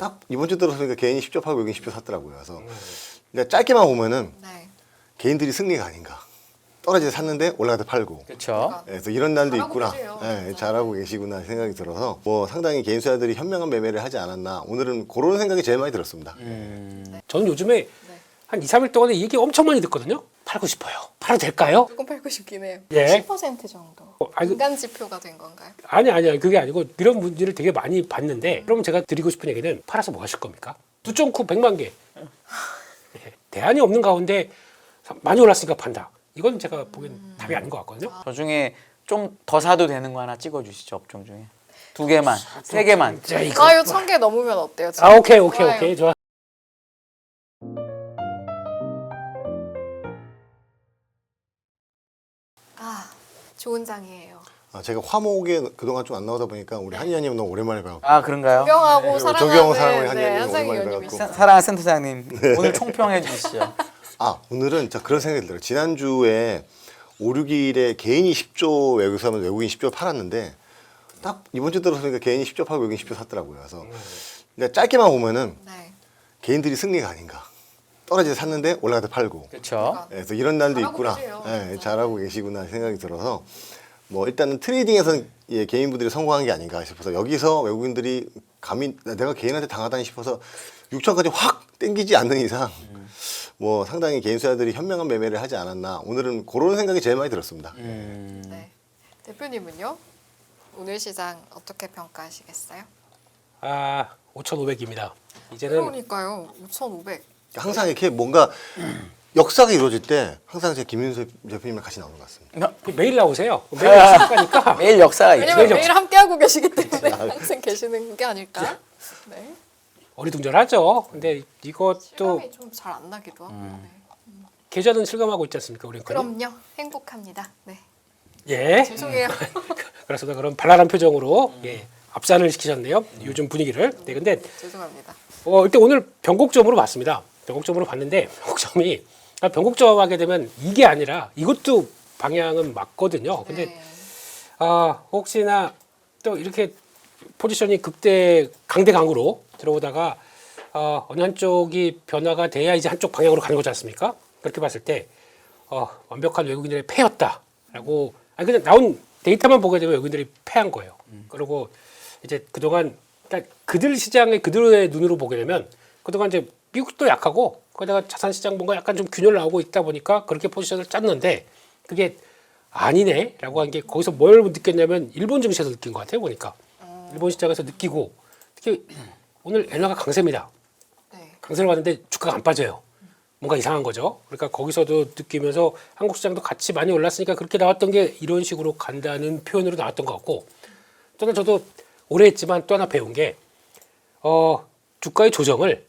딱 이번 주 들어서니까 개인이 10조 팔고 외국인 10조 샀더라고요. 그래서 근데 짧게만 보면은 네. 개인들이 승리가 아닌가. 떨어질 때 샀는데 올라갈 때 팔고. 그렇죠. 그래서 이런 날도 잘하고 있구나. 계세요. 네, 잘하고 계시구나 생각이 들어서 뭐 상당히 개인 투자들이 현명한 매매를 하지 않았나. 오늘은 그런 생각이 제일 많이 들었습니다. 저는 요즘에 한 2, 3일 동안에 이 얘기 엄청 많이 듣거든요. 팔고 싶어요. 팔아도 될까요? 조금 팔고 싶긴 해요. 예. 10% 정도. 아니, 인간 지표가 된 건가요? 아니 그게 아니고 이런 문제를 되게 많이 봤는데 그럼 제가 드리고 싶은 얘기는 팔아서 뭐 하실 겁니까? 두쫑쿠 100만 개. 예. 대안이 없는 가운데 많이 올랐으니까 판다. 이건 제가 보기엔 답이 아닌 것 같거든요. 저 중에 좀 더 사도 되는 거 하나 찍어주시죠. 업종 중에 2개만, 3개만. 자, 이거 1000개 넘으면 어때요? 지금? 아 오케이 좋아요. 좋아. 아, 좋은 장이에요. 제가 화목에 그동안 좀 안 나오다 보니까 우리 한의원님 너무 오랜만에 뵈고 아 그런가요? 존경하고 존경하고 사랑하는 사랑하는 한의원님 한상희 오랜만에 의원님이 뵈갖고. 사랑하는 센터장님 오늘 총평해 주시죠. 오늘은 저 그런 생각이 들어요. 지난주에 5, 6일에 개인이 10조 외국인 사면 외국인 10조 팔았는데 딱 이번 주 들어서니까 개인이 10조 팔고 외국인 10조 샀더라고요. 그래서 근데 짧게만 보면은 네. 개인들이 승리가 아닌가. 떨어질 때 샀는데 올라갈 때 팔고. 그렇죠. 그래서 이런 날도 잘하고 있구나. 계세요. 네, 잘하고 계시구나 생각이 들어서 뭐 일단은 트레이딩에서는 개인분들이 성공한 게 아닌가 싶어서 여기서 외국인들이 감히 내가 개인한테 당하다니 싶어서 6천까지 확 땡기지 않는 이상 뭐 상당히 개인 투자들이 현명한 매매를 하지 않았나. 오늘은 그런 생각이 제일 많이 들었습니다. 네. 대표님은요? 오늘 시장 어떻게 평가하시겠어요? 5,500입니다. 이제는 그러니까요. 5,500. 항상 이렇게 뭔가 역사가 이루어질 때 항상 제 김윤수 대표님이랑 같이 나오는 것 같습니다. 매일 나오세요. 매일 시작하니까 매일 역사가 있죠. 왜냐면 매일 함께 하고 계시기 때문에 항상 계시는 게 아닐까? 네. 어리둥절하죠. 근데 이것도 실감이 좀 잘 안 나기도 하고. 네. 계좌는 실감하고 있지 않습니까, 우리 그럼요. 행복합니다. 네. 예. 죄송해요. 그렇습니다. 그럼 발랄한 표정으로 압산을 시키셨네요. 요즘 분위기를. 네, 근데 죄송합니다. 일단 오늘 변곡점으로 봤습니다. 변곡점으로 봤는데 변곡점이 변곡점 하게 되면 이게 아니라 이것도 방향은 맞거든요. 근데 네. 혹시나 또 이렇게 포지션이 극대 강대강으로 들어오다가 어느 한쪽이 변화가 돼야 이제 한쪽 방향으로 가는 거지 않습니까? 그렇게 봤을 때 완벽한 외국인들의 패였다라고 그냥 나온 데이터만 보게 되면 외국인들이 패한 거예요. 그리고 이제 그동안 그러니까 그들 시장의 그들의 눈으로 보게 되면 그동안 이제 미국도 약하고 거기다가 자산시장 뭔가 약간 좀 균열 나오고 있다 보니까 그렇게 포지션을 짰는데 그게 아니네라고 한 게 거기서 뭘 느꼈냐면 일본 증시에서 느낀 것 같아요 보니까 일본 시장에서 느끼고 특히 오늘 엔화가 강세입니다. 네. 강세를 봤는데 주가가 안 빠져요. 뭔가 이상한 거죠. 그러니까 거기서도 느끼면서 한국 시장도 같이 많이 올랐으니까 그렇게 나왔던 게 이런 식으로 간다는 표현으로 나왔던 것 같고 또는 저도 오래 했지만 또 하나 배운 게 주가의 조정을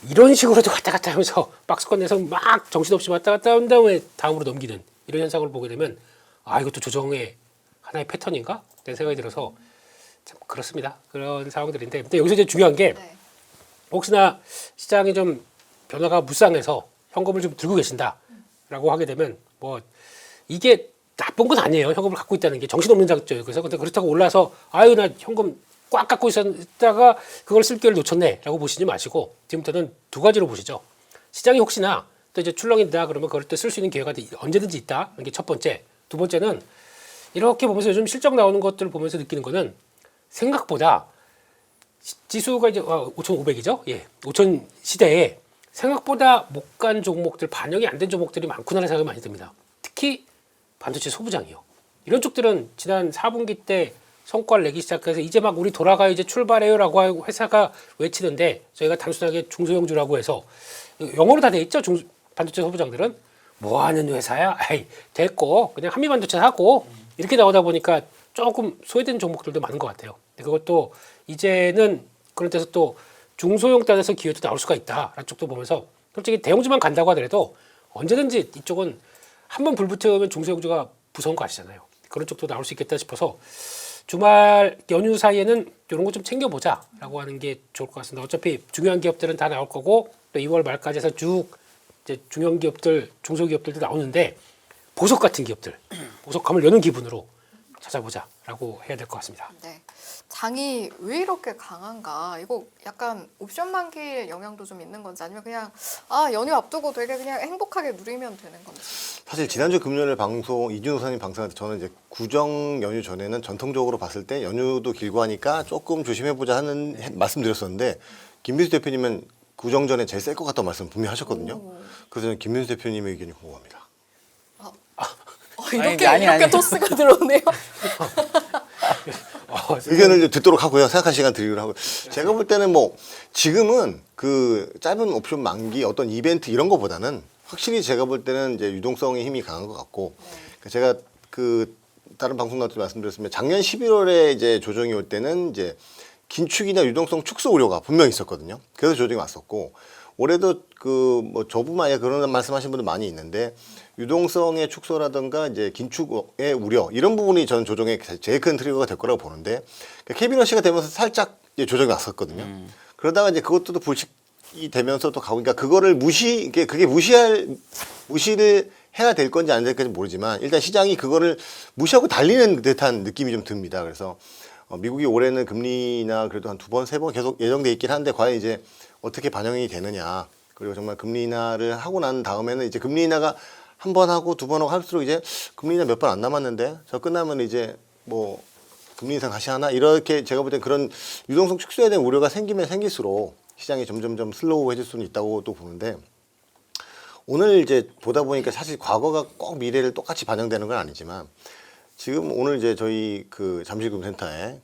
이런 식으로도 왔다 갔다 하면서 박스권 내서 막 정신없이 왔다 갔다 한 다음에 다음으로 넘기는 이런 현상을 보게 되면 이것도 조정의 하나의 패턴인가? 내 생각이 들어서 참 그렇습니다. 그런 상황들인데 근데 여기서 이제 중요한 게 네. 혹시나 시장이 좀 변화가 무쌍해서 현금을 좀 들고 계신다라고 하게 되면 뭐 이게 나쁜 건 아니에요. 현금을 갖고 있다는 게 정신없는 작죠. 그래서 근데 그렇다고 올라서 나 현금 꽉 갖고 있었다가 그걸 쓸 기회를 놓쳤네라고 보시지 마시고 지금부터는 두 가지로 보시죠. 시장이 혹시나 또 이제 출렁인다 그러면 그럴 때 쓸 수 있는 기회가 언제든지 있다. 이게 첫 번째. 두 번째는 이렇게 보면서 요즘 실적 나오는 것들을 보면서 느끼는 거는 생각보다 지수가 이제 5,500이죠. 예, 5,000 시대에 생각보다 못 간 종목들, 반영이 안 된 종목들이 많구나라는 생각이 많이 듭니다. 특히 반도체 소부장이요. 이런 쪽들은 지난 4분기 때 성과를 내기 시작해서 이제 막 우리 돌아가요, 이제 출발해요라고 하고 회사가 외치는데 저희가 단순하게 중소형주라고 해서 영어로 다 돼 있죠. 반도체 소부장들은 뭐 하는 회사야? 됐고 그냥 한미반도체 하고 이렇게 나오다 보니까 조금 소외된 종목들도 많은 것 같아요. 그것도 이제는 그런 데서 또 중소형 단에서 기회도 나올 수가 있다라는 쪽도 보면서 솔직히 대형주만 간다고 하더라도 언제든지 이쪽은 한번 불 붙으면 중소형주가 무서운 거 아시잖아요. 그런 쪽도 나올 수 있겠다 싶어서 주말 연휴 사이에는 이런 거 좀 챙겨보자라고 하는 게 좋을 것 같습니다. 어차피 중요한 기업들은 다 나올 거고 또 2월 말까지 해서 쭉 이제 중형 기업들, 중소기업들도 나오는데 보석 같은 기업들, 보석함을 여는 기분으로 찾아보자라고 해야 될 것 같습니다. 네. 장이 왜 이렇게 강한가? 이거 약간 옵션 만기의 영향도 좀 있는 건지 아니면 그냥 연휴 앞두고 되게 그냥 행복하게 누리면 되는 건지. 사실 지난주 금요일 방송 이준호 선생님 방송할 때 저는 이제 구정 연휴 전에는 전통적으로 봤을 때 연휴도 길고 하니까 조금 조심해보자 하는 말씀드렸었는데 김민수 대표님은 구정 전에 제일 셀 것 같다는 말씀 분명히 하셨거든요. 그래서 저는 김민수 대표님의 의견이 궁금합니다. 이렇게 아니. 이렇게 토스가 들어오네요. 의견을 좀 듣도록 하고요. 생각할 시간 드리도록 하고요. 제가 볼 때는 뭐 지금은 그 짧은 옵션 만기 어떤 이벤트 이런 거보다는 확실히 제가 볼 때는 이제 유동성의 힘이 강한 것 같고 제가 그 다른 방송 나올 때 말씀드렸으면 작년 11월에 이제 조정이 올 때는 이제 긴축이나 유동성 축소 우려가 분명히 있었거든요. 그래서 조정이 왔었고 올해도 그 뭐 저뿐만 아니라 그런 말씀하신 분들 많이 있는데 유동성의 축소라든가 이제 긴축의 우려 이런 부분이 저는 조정의 제일 큰 트리거가 될 거라고 보는데 캐비너시가 되면서 살짝 이제 조정이 왔었거든요. 그러다가 이제 그것도 또 불식이 되면서 또 가고 그러니까 그거를 그게 무시를 해야 될 건지 안 될 건지 모르지만 일단 시장이 그거를 무시하고 달리는 듯한 느낌이 좀 듭니다. 그래서 미국이 올해는 금리나 그래도 한 2번, 3번 계속 예정돼 있긴 한데 과연 이제 어떻게 반영이 되느냐. 그리고 정말 금리 인하를 하고 난 다음에는 이제 금리 인하가 한 번 하고 두 번 하고 할수록 이제 금리 인하 몇 번 안 남았는데 저 끝나면 이제 뭐 금리 인상 다시 하나 이렇게 제가 볼 땐 그런 유동성 축소에 대한 우려가 생기면 생길수록 시장이 점점점 슬로우해질 수는 있다고 또 보는데 오늘 이제 보다 보니까 사실 과거가 꼭 미래를 똑같이 반영되는 건 아니지만 지금 오늘 이제 저희 그 잠실금센터에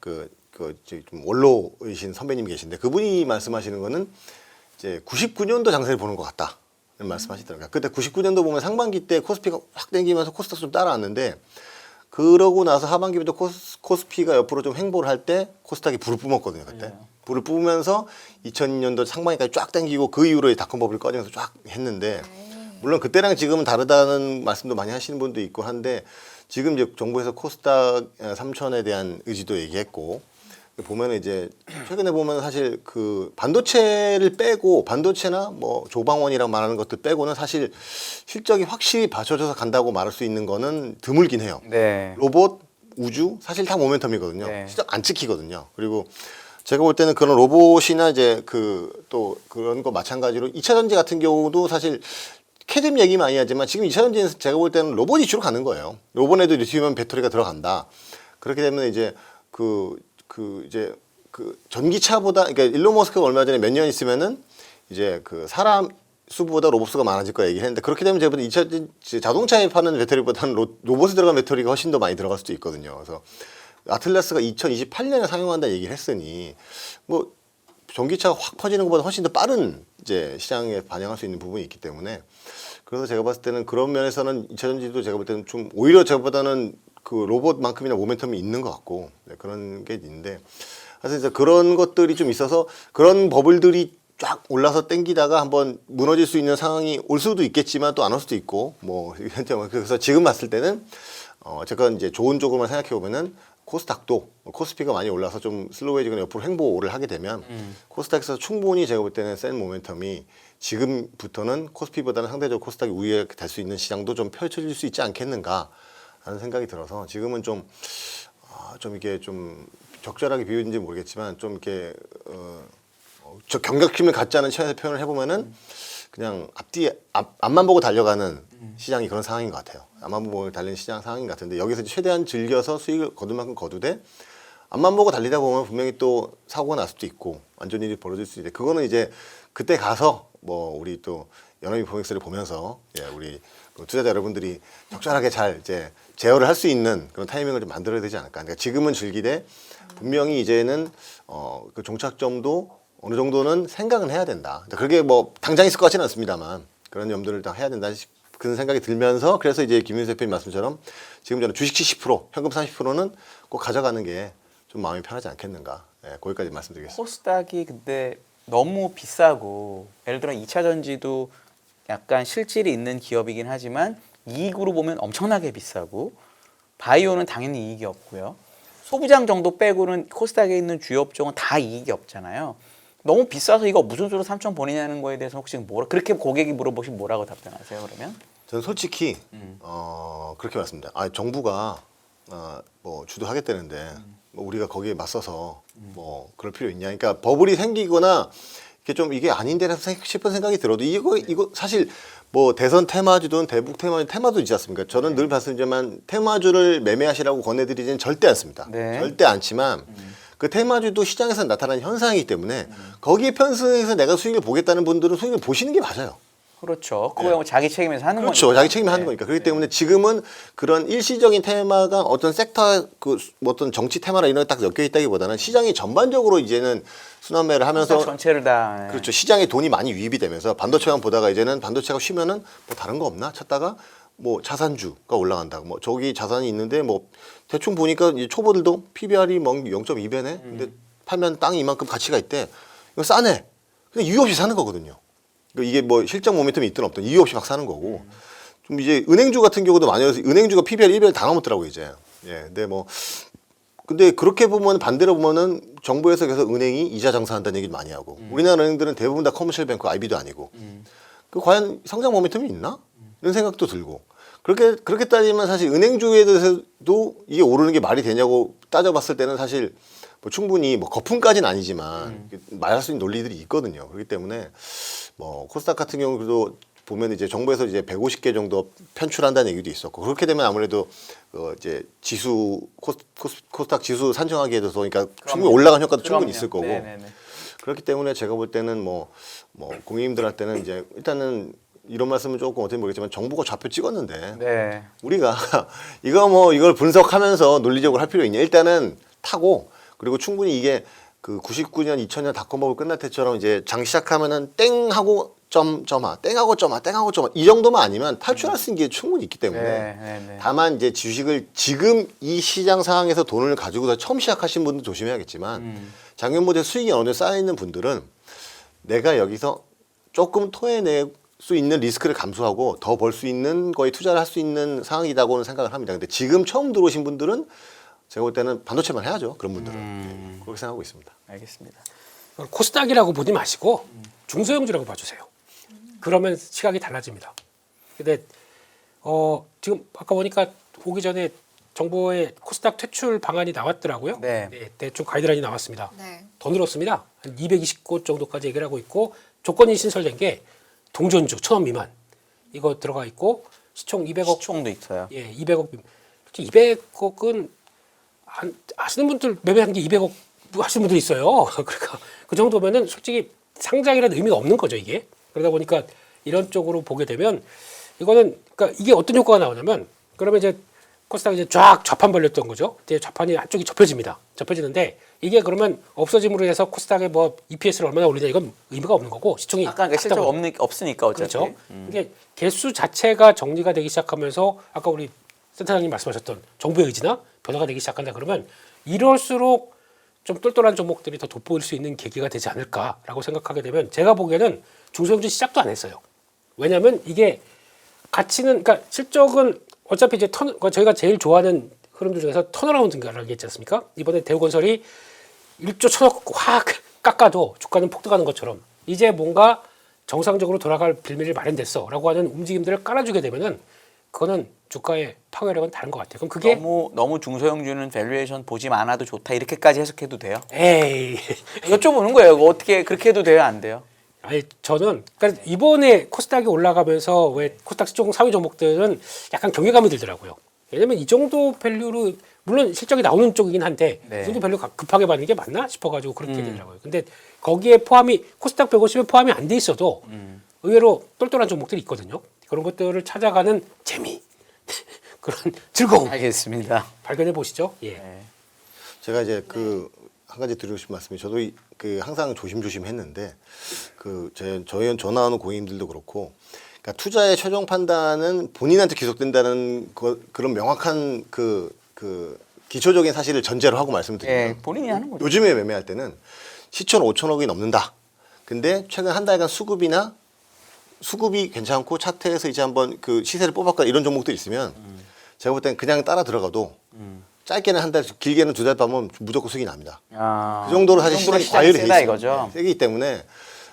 좀 원로이신 선배님 계신데 그분이 말씀하시는 거는 이제 99년도 장세를 보는 것 같다. 이런 말씀하시더라고요. 그때 99년도 보면 상반기 때 코스피가 확 땡기면서 코스닥 좀 따라왔는데 그러고 나서 하반기부터 코스피가 옆으로 좀 횡보를 할 때 코스닥이 불을 뿜었거든요. 그때. 불을 뿜으면서 2000년도 상반기까지 쫙 땡기고 그 이후로 닷컴 버블이 꺼지면서 쫙 했는데 물론 그때랑 지금은 다르다는 말씀도 많이 하시는 분도 있고 한데 지금 이제 정부에서 코스닥 3000에 대한 의지도 얘기했고 보면은 이제 최근에 보면 사실 그 반도체를 빼고 반도체나 뭐 조방원이라고 말하는 것들 빼고는 사실 실적이 확실히 받쳐줘서 간다고 말할 수 있는 거는 드물긴 해요. 네. 로봇, 우주 사실 다 모멘텀이거든요. 네. 실적 안 찍히거든요. 그리고 제가 볼 때는 그런 로봇이나 이제 그 또 그런 거 마찬가지로 2차 전지 같은 경우도 사실 캐즘 얘기 많이 하지만 지금 2차 전지는 제가 볼 때는 로봇 이슈로 가는 거예요. 로봇에도 리튬이온 배터리가 들어간다. 그렇게 되면 이제 이제 전기차보다 그러니까 일론 머스크가 얼마 전에 몇 년 있으면은 이제 그 사람 수보다 로봇 수가 많아질 거라 얘기를 했는데 그렇게 되면 제가 볼 때 2차 자동차에 파는 배터리보다는 로봇에 들어간 배터리가 훨씬 더 많이 들어갈 수도 있거든요. 그래서 아틀라스가 2028년에 상용한다 얘기를 했으니 뭐 전기차가 확 퍼지는 것보다 훨씬 더 빠른 이제 시장에 반영할 수 있는 부분이 있기 때문에 그래서 제가 봤을 때는 그런 면에서는 2차 전지도 제가 볼 때는 좀 오히려 저보다는 그 로봇만큼이나 모멘텀이 있는 것 같고 네, 그런 게 있는데 그래서 이제 그런 것들이 좀 있어서 그런 버블들이 쫙 올라서 땡기다가 한번 무너질 수 있는 상황이 올 수도 있겠지만 또 안 올 수도 있고 뭐 그래서 지금 봤을 때는 제가 이제 좋은 쪽으로만 생각해 보면은 코스닥도 코스피가 많이 올라서 좀 슬로우해지거나 옆으로 횡보를 하게 되면 코스닥에서 충분히 제가 볼 때는 센 모멘텀이 지금부터는 코스피보다는 상대적으로 코스닥이 우위에 될 수 있는 시장도 좀 펼쳐질 수 있지 않겠는가 하는 생각이 들어서 지금은 좀 이게 좀 적절하게 비유인지 모르겠지만 좀 이렇게 저 경각심을 갖지 않은 시간에서 표현을 해보면은 그냥 앞만 보고 달려가는 시장이 그런 상황인 것 같아요. 앞만 보고 달리는 시장 상황인 것 같은데 여기서 최대한 즐겨서 수익을 거둘 만큼 거두되 앞만 보고 달리다 보면 분명히 또 사고가 날 수도 있고 안 좋은 일이 벌어질 수도 있는데 그거는 이제 그때 가서 뭐 우리 또 연합이 포맥스를 보면서 우리 투자자 여러분들이 적절하게 잘 이제 제어를 할 수 있는 그런 타이밍을 좀 만들어야 되지 않을까. 그러니까 지금은 즐기되 분명히 이제는 그 종착점도 어느 정도는 생각은 해야 된다. 그게 뭐 당장 있을 것 같지는 않습니다만 그런 염두를 다 해야 된다. 그런 생각이 들면서 그래서 이제 김윤수 대표님 말씀처럼 지금 저는 주식 70%, 현금 30%는 꼭 가져가는 게 좀 마음이 편하지 않겠는가. 거기까지 말씀드리겠습니다. 코스닥이 근데 너무 비싸고 예를 들어 2차 전지도 약간 실질이 있는 기업이긴 하지만 이익으로 보면 엄청나게 비싸고 바이오는 당연히 이익이 없고요. 소부장 정도 빼고는 코스닥에 있는 주요 업종은 다 이익이 없잖아요. 너무 비싸서 이거 무슨 수로 3천 보내냐는 거에 대해서 혹시 그렇게 고객이 물어보시면 뭐라고 답변하세요 그러면? 저는 솔직히 그렇게 말씀드립니다. 정부가 뭐 주도하겠다는데 뭐 우리가 거기에 맞서서 뭐 그럴 필요 있냐. 그러니까 버블이 생기거나 이게 좀 이게 아닌데라서 싶은 생각이 들어도 이거 사실 뭐 대선 테마주든 대북 테마도 있지 않습니까? 저는 늘 봤습니다만 테마주를 매매하시라고 권해드리지는 절대 않습니다. 네. 절대 않지만 그 테마주도 시장에서 나타나는 현상이기 때문에 거기에 편승해서 내가 수익을 보겠다는 분들은 수익을 보시는 게 맞아요. 그렇죠. 그거 뭐 자기 책임에서 하는 그렇죠. 거니까. 자기 책임이 하는 거니까. 그렇기 때문에 지금은 그런 일시적인 테마가 어떤 섹터 뭐 어떤 정치 테마나 이런 게 딱 엮여 있다기보다는 시장이 전반적으로 이제는 순환매를 하면서 시장 전체를 다. 그렇죠. 시장에 돈이 많이 유입이 되면서 반도체만 보다가 이제는 반도체가 쉬면은 뭐 다른 거 없나 찾다가 뭐 자산주가 올라간다. 뭐 저기 자산이 있는데 뭐 대충 보니까 이제 초보들도 PBR이 뭐 0.2배네. 근데 팔면 땅이 이만큼 가치가 있대. 이거 싸네. 근데 이유 없이 사는 거거든요. 이게 뭐 실적 모멘텀이 있든 없든 이유 없이 막 사는 거고. 좀 이제 은행주 같은 경우도 많이 해서 은행주가 PBR 1배를 다 넘었더라고 이제. 예. 근데 그렇게 보면 반대로 보면은 정부에서 계속 은행이 이자 장사한다는 얘기를 많이 하고 우리나라 은행들은 대부분 다 커머셜 뱅크 IB도 아니고 그 과연 성장 모멘텀이 있나? 이런 생각도 들고 그렇게 따지면 사실 은행주에 대해서도 이게 오르는 게 말이 되냐고 따져봤을 때는 사실 뭐 충분히 뭐 거품까지는 아니지만 말할 수 있는 논리들이 있거든요. 그렇기 때문에 뭐 코스닥 같은 경우도 보면 이제 정부에서 이제 150개 정도 편출한다는 얘기도 있었고 그렇게 되면 아무래도 이제 지수 코스닥 지수 산정하기에도 그러니까 충분히 올라간 효과도 충분히 있을 거고 네네네. 그렇기 때문에 제가 볼 때는 뭐 고객님들한테는 이제 일단은 이런 말씀은 조금 어떻게 모르겠지만 정부가 좌표 찍었는데 네. 우리가 이걸 분석하면서 논리적으로 할 필요 있냐 일단은 타고 그리고 충분히 이게 그 99년 2000년 닷컴버블 끝날 때처럼 이제 장 시작하면은 땡하고 점점하 땡하고 점하 땡하고 점하 이 정도만 아니면 탈출할 수 있는 게 충분히 있기 때문에 네. 다만 이제 주식을 지금 이 시장 상황에서 돈을 가지고서 처음 시작하신 분들 조심해야겠지만 작년 모델 수익이 어느 정도 쌓여 있는 분들은 내가 여기서 조금 토해낼 수 있는 리스크를 감수하고 더 벌 수 있는 거에 투자를 할 수 있는 상황이라고는 생각을 합니다. 근데 지금 처음 들어오신 분들은 제가 볼 때는 반도체만 해야죠. 그런 분들은 네, 그렇게 생각하고 있습니다. 알겠습니다. 코스닥이라고 보지 마시고 중소형주라고 봐주세요. 그러면 시각이 달라집니다. 근데 지금 아까 보니까 오기 전에 정부의 코스닥 퇴출 방안이 나왔더라고요. 네. 대충 가이드라인이 나왔습니다. 네. 더 늘었습니다. 한 220곳 정도까지 얘기를 하고 있고 조건이 신설된 게 동전주 1,000원 미만 이거 들어가 있고 시총 200억 시총도 있어요. 예, 200억 200억은 아시는 분들 매매한 게 200억 하시는 분들이 있어요. 그러니까 그 정도면은 솔직히 상장이라는 의미가 없는 거죠, 이게. 그러다 보니까 이런 쪽으로 보게 되면 이거는 그러니까 이게 어떤 효과가 나오냐면 그러면 이제 코스닥이 이제 쫙 좌판 벌렸던 거죠. 이제 좌판이 한쪽이 접혀집니다. 접혀지는데 이게 그러면 없어짐으로 해서 코스닥에 뭐 EPS를 얼마나 올리냐 이건 의미가 없는 거고 시총이 아까 그러니까 실적 없으니까 어차피. 그렇죠. 이게 개수 자체가 정리가 되기 시작하면서 아까 우리 센터장님 말씀하셨던 정부의 의지나 변화가 되기 시작한다 그러면 이럴수록 좀 똘똘한 종목들이 더 돋보일 수 있는 계기가 되지 않을까라고 생각하게 되면 제가 보기에는 중소형주 시작도 안 했어요. 왜냐하면 이게 가치는 그러니까 실적은 어차피 이제 저희가 제일 좋아하는 흐름들 중에서 턴어라운드라는 게 있지 않습니까? 이번에 대우건설이 1조 1,000억 확 깎아도 주가는 폭등하는 것처럼 이제 뭔가 정상적으로 돌아갈 빌미를 마련됐어라고 하는 움직임들을 깔아주게 되면은 그거는 주가의 파괴력은 다른 것 같아요. 그럼 그게 너무 중소형주는 밸류에이션 보지 않아도 좋다 이렇게까지 해석해도 돼요? 에이 여쭤보는 거예요. 어떻게 그렇게 해도 돼요? 안 돼요? 아니 저는 그러니까 이번에 코스닥이 올라가면서 왜 코스닥 시총 상위 종목들은 약간 경외감이 들더라고요. 왜냐면 이 정도 밸류로 물론 실적이 나오는 쪽이긴 한데 네. 이 정도 밸류 급하게 받는 게 맞나 싶어가지고 그렇게 되더라고요. 근데 거기에 포함이 코스닥 150에 포함이 안 돼 있어도 의외로 똘똘한 종목들이 있거든요. 그런 것들을 찾아가는 재미 그런 즐거움 알겠습니다. 발견해 보시죠. 예. 네. 제가 이제 한 가지 드리고 싶은 말씀이 저도 항상 조심조심 했는데 저희 전화하는 고객님들도 그렇고 그러니까 투자의 최종 판단은 본인한테 귀속된다는 그런 명확한 기초적인 사실을 전제로 하고 말씀드리면 예, 본인이 하는 거죠. 요즘에 매매할 때는 시총 5천억이 넘는다. 근데 최근 한 달간 수급이 괜찮고 차트에서 이제 한번 그 시세를 뽑았거나 이런 종목들이 있으면 제가 볼 땐 그냥 따라 들어가도 짧게는 한 달, 길게는 2달 밤은 무조건 수익이 납니다. 그 정도로 사실 시장이 과열이 돼 세다 있어요. 이거죠. 세기 때문에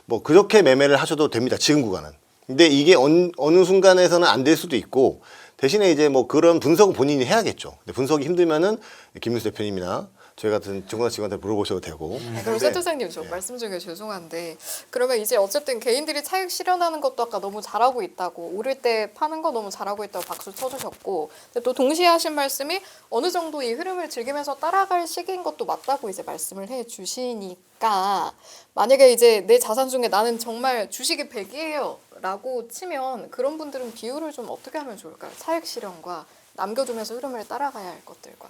뭐 그렇게 매매를 하셔도 됩니다. 지금 구간은. 근데 이게 어느 순간에서는 안 될 수도 있고 대신에 이제 뭐 그런 분석은 본인이 해야겠죠. 근데 분석이 힘들면은 김민수 대표님이나 저희 같은 정관 직원한테 물어보셔도 되고. 그럼 근데 센터장님 저 말씀 중에 죄송한데 그러면 이제 어쨌든 개인들이 차익 실현하는 것도 아까 너무 잘하고 있다고 오를 때 파는 거 너무 잘하고 있다고 박수 쳐주셨고 근데 또 동시에 하신 말씀이 어느 정도 이 흐름을 즐기면서 따라갈 시기인 것도 맞다고 이제 말씀을 해주시니까 만약에 이제 내 자산 중에 나는 정말 주식이 100이에요 라고 치면 그런 분들은 비율을 좀 어떻게 하면 좋을까요? 차익 실현과 남겨두면서 흐름을 따라가야 할 것들과.